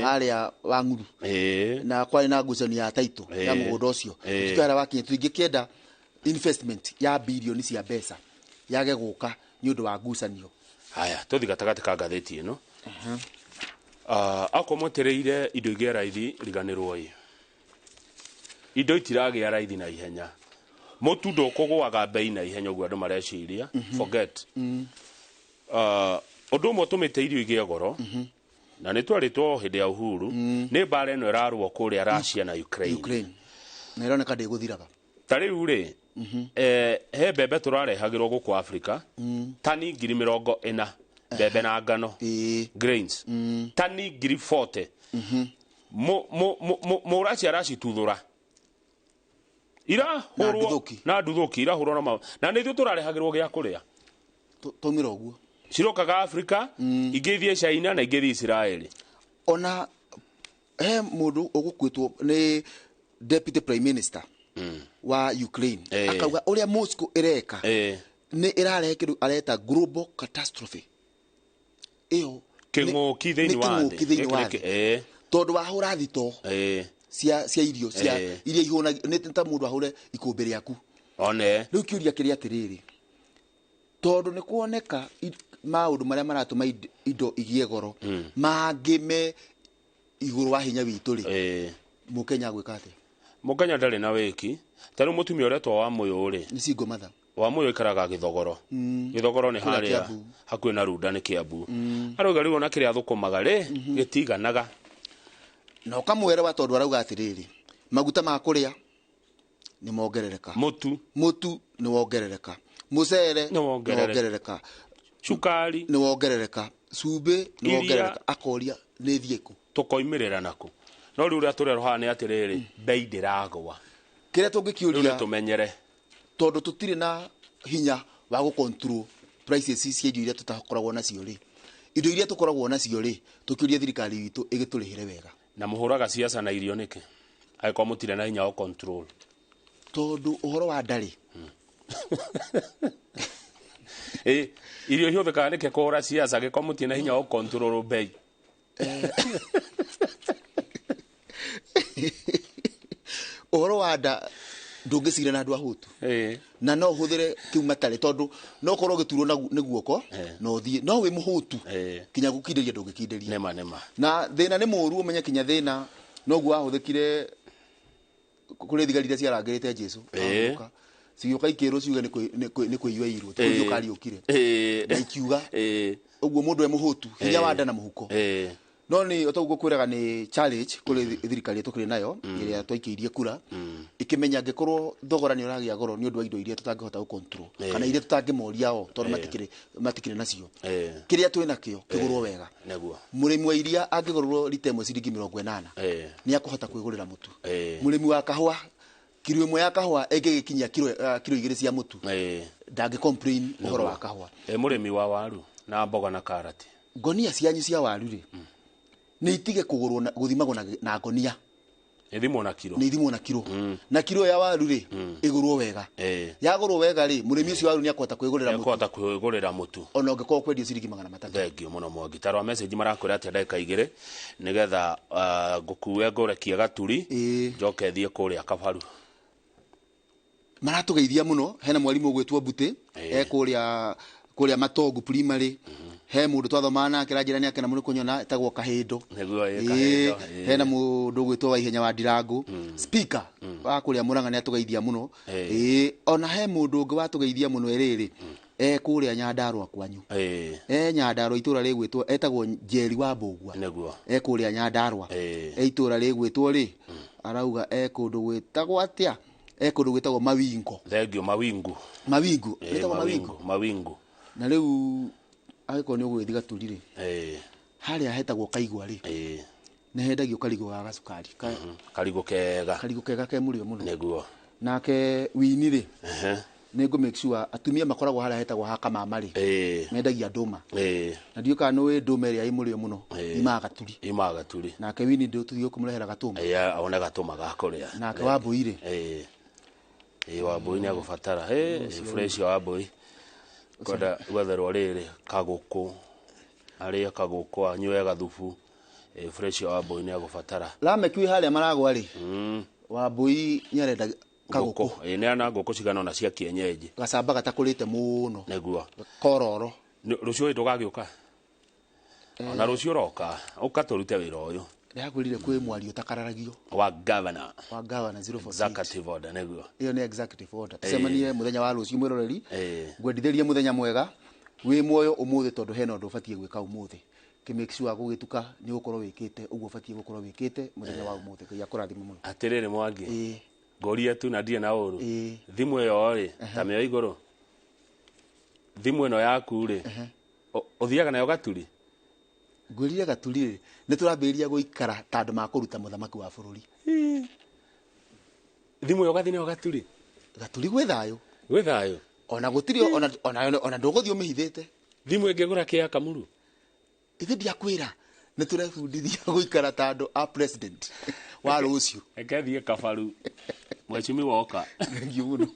haria Wang'uru na kwari na ngucanio ya taito ya mugunda ucio tutara wakinye tuingikienda investment ya bilioni cia mbeca yage guka ni undu wa ngucanio. Haya tuthi gatagati ka ngatheti ino akomotereire indo igia raithi riganirwo i indo itiragia raithi na ihenya mutu ndukugwaga bei na ihenya gwa andu mareciria forget undu umwe tumite irio igie goro na ni twaritwo hindi ya uhuru ni mbara ino irarwo kuria Russia na Ukraine na ironeka ndiguthiraga tariu ri he bebe turarehagirwo guku Africa tani 40,000 bebe na ngano grains tani 40,000 mo Russia racituthura ira hurwo na nduthuki ira hurwo na nithu turarehagirwo gia kuria tumira uguo cirokaga Africa ingithie China na ingithie Israel ona he mundu ugukwitwo ni deputy prime minister wa Ukraine akauga uria Moscow ireka ni irarehe kindu areta global catastrophe iyo king'uki thiini wa thĩ tondu wahura thito cia irio cia iria ihuna ni ta mundu ahure ikumbi riaku one riu kiuria kiria atiriri tondu ni kuoneka maundu maria maratuma indo igie goro mangime iguru wa hinya witu ri mukenya gwika ati mukenya ndari na wiki taru mutumia uretwa wa muyu ri ni singo matha wa muyu ikaraga Githogoro Githogoro ni haria hakuhi na Runda ni Kiambu aroga riu na kiria thukumaga ri gitiganaga no kamwere wa tondu arauga atiriri maguta ma kuria ni mongerereka mutu ni wongerereka mucere ni wongerereka cukari ni wongerereka cumbi ni wongerereka akoria ni thieku tukoimirira naku no riu ria turerwa ni atiriri bei ndiragwa kiria tungikiuria tumenyere tondu tutire na hinya wa gu control prices cia irio iria tutakoragwo nacio ri indo iria tukoragwo nacio ri tukiuria thirikari witu igiturihire wega na muhuraga siasa na irio niki aiko mutire na hinya wa control tondu uhoro wa ndari irio hiothe kana nike kuhura siasa giko mutire na hinya wa control bei uhoro wa nda ndungicira na andu ahutu na no huthire kiuma tare tondu no korwo giturwo ni guoko no thie no wi muhutu kinya gukinderia ndungikinderia nema na thina ni muru umenye kinya thina no guo ahuthikire kuri thigarire cia rangirite Jesu cioka ikirwo ciuga ni kuiywa irwo tuyo kari ukire na ikiuga uguo mundu e muhutu hinya wa nda na muhuko no ni otaguo kwiraga ni challenge kuri thirikari tukire nayo iria twaikiirie kura ikimenya ngikorwo thogora ni uragia goro ni undu wa indo iria tutangihota control kana iria tutangimuria o tondu matikire nacio kiria twina kio kigurwo wega neguo murimi wa iria angigorwo litemwe ciringi 80 ni akuhota kwigurira mutu murimi wa kahua kilo imwe ya kahua engigikinyia kilo 2 cia mutu ndangi complain uhoro wa kahua murimi wa waru na mboga na karati ngonia cianyu cia waru ri ni itige kugurwo guthimagwo na ngonia ithimwo na kilo na kilo ya waru ri igurwo wega yagurwo wega ri murimi ucio waru ni akwata kwigurira mutu ona ungikorwo kwendia ciringi 300 thengio muno Mwangi tarwa message marakwira ati ndagika 2 nigetha ngukuwe ngorekia Gaturi njoke thie kuria Kabaru maratugeithia muno hena mwalimu gwetwo Mbute kuria Matongu primary he mundu twathoma nake ranjira ni akena muno kunyona etagwo Kahindo hena mundu gwetwo wa ihenya wa Ndirangu speaker wa kuria Muranga ni atugeithia muno ona he mundu ungi watugeithia muno eriri kuria Nyandarua kwanyu Nyandarua itura rigwetwo etagwo Njeri wa Mbugua neguo kuria Nyandarua itura rigwetwo ri arauga kundu gwetagwo atia kundu gwetagwo Mawingo thengio Mawingu etagwo Mawingu na riu agiko ni ugwithi Gaturi ri haria hetagwo Kaigwa ri ne hendagio karigo ga gacukari karigo kega ke murio muno neguo nake wini ri ni go make sure atumia makoragwo haria hetagwo Hakama ri mendagia nduma na ndio kana we nduma ria imurio muno ima Gaturi nake wini ndio tuthio kumurehera gatuma aona gatuma gakuria nake Wambui ri Wambui ni agubatara fresh Wambui koda wetherwo riri kaguku aria kaguku anywe gathufu fresh Wambui ni agubatara lame kwi haria maragwa ri Wambui ni arenda kaguku ni ana nguku cigana na cia kienyeji gacamba gatakurite muno neguo kororo rucio tugagiuka ona rucio roka ukaturute wira uyu ndagurire kwi mwari utakararagio wa governor 048 executive order neguo iyo ni executive order semanie muthenya wa rucio mwiroreri ngwendithĩrie muthenya mwega wi muoyo umuthi tondu hena undu ubatie gwika umuthi make sure gugituka ni ukorwo wikite uguo ubatie gukorwo wikite muthenya wa umuthi Ngai akurathime muno atiriri Mwangi ngoria tu na ndie na uru thimu iyo ri ta me iguru thimu ino yaku ri uthiaga nayo Gaturi ngwirire Gaturi ni turambiria guikara tandu makuruta muthamaki wa bururi thimu yo gathine Gaturi gwi thayo ona gutiri ona nduguthio mihithite thimu ingegura kia Kamuru ithi ndiakwira ni turebundithia guikara tandu a president wa rucio ekathie Kabaru mwachumi woka thank you muno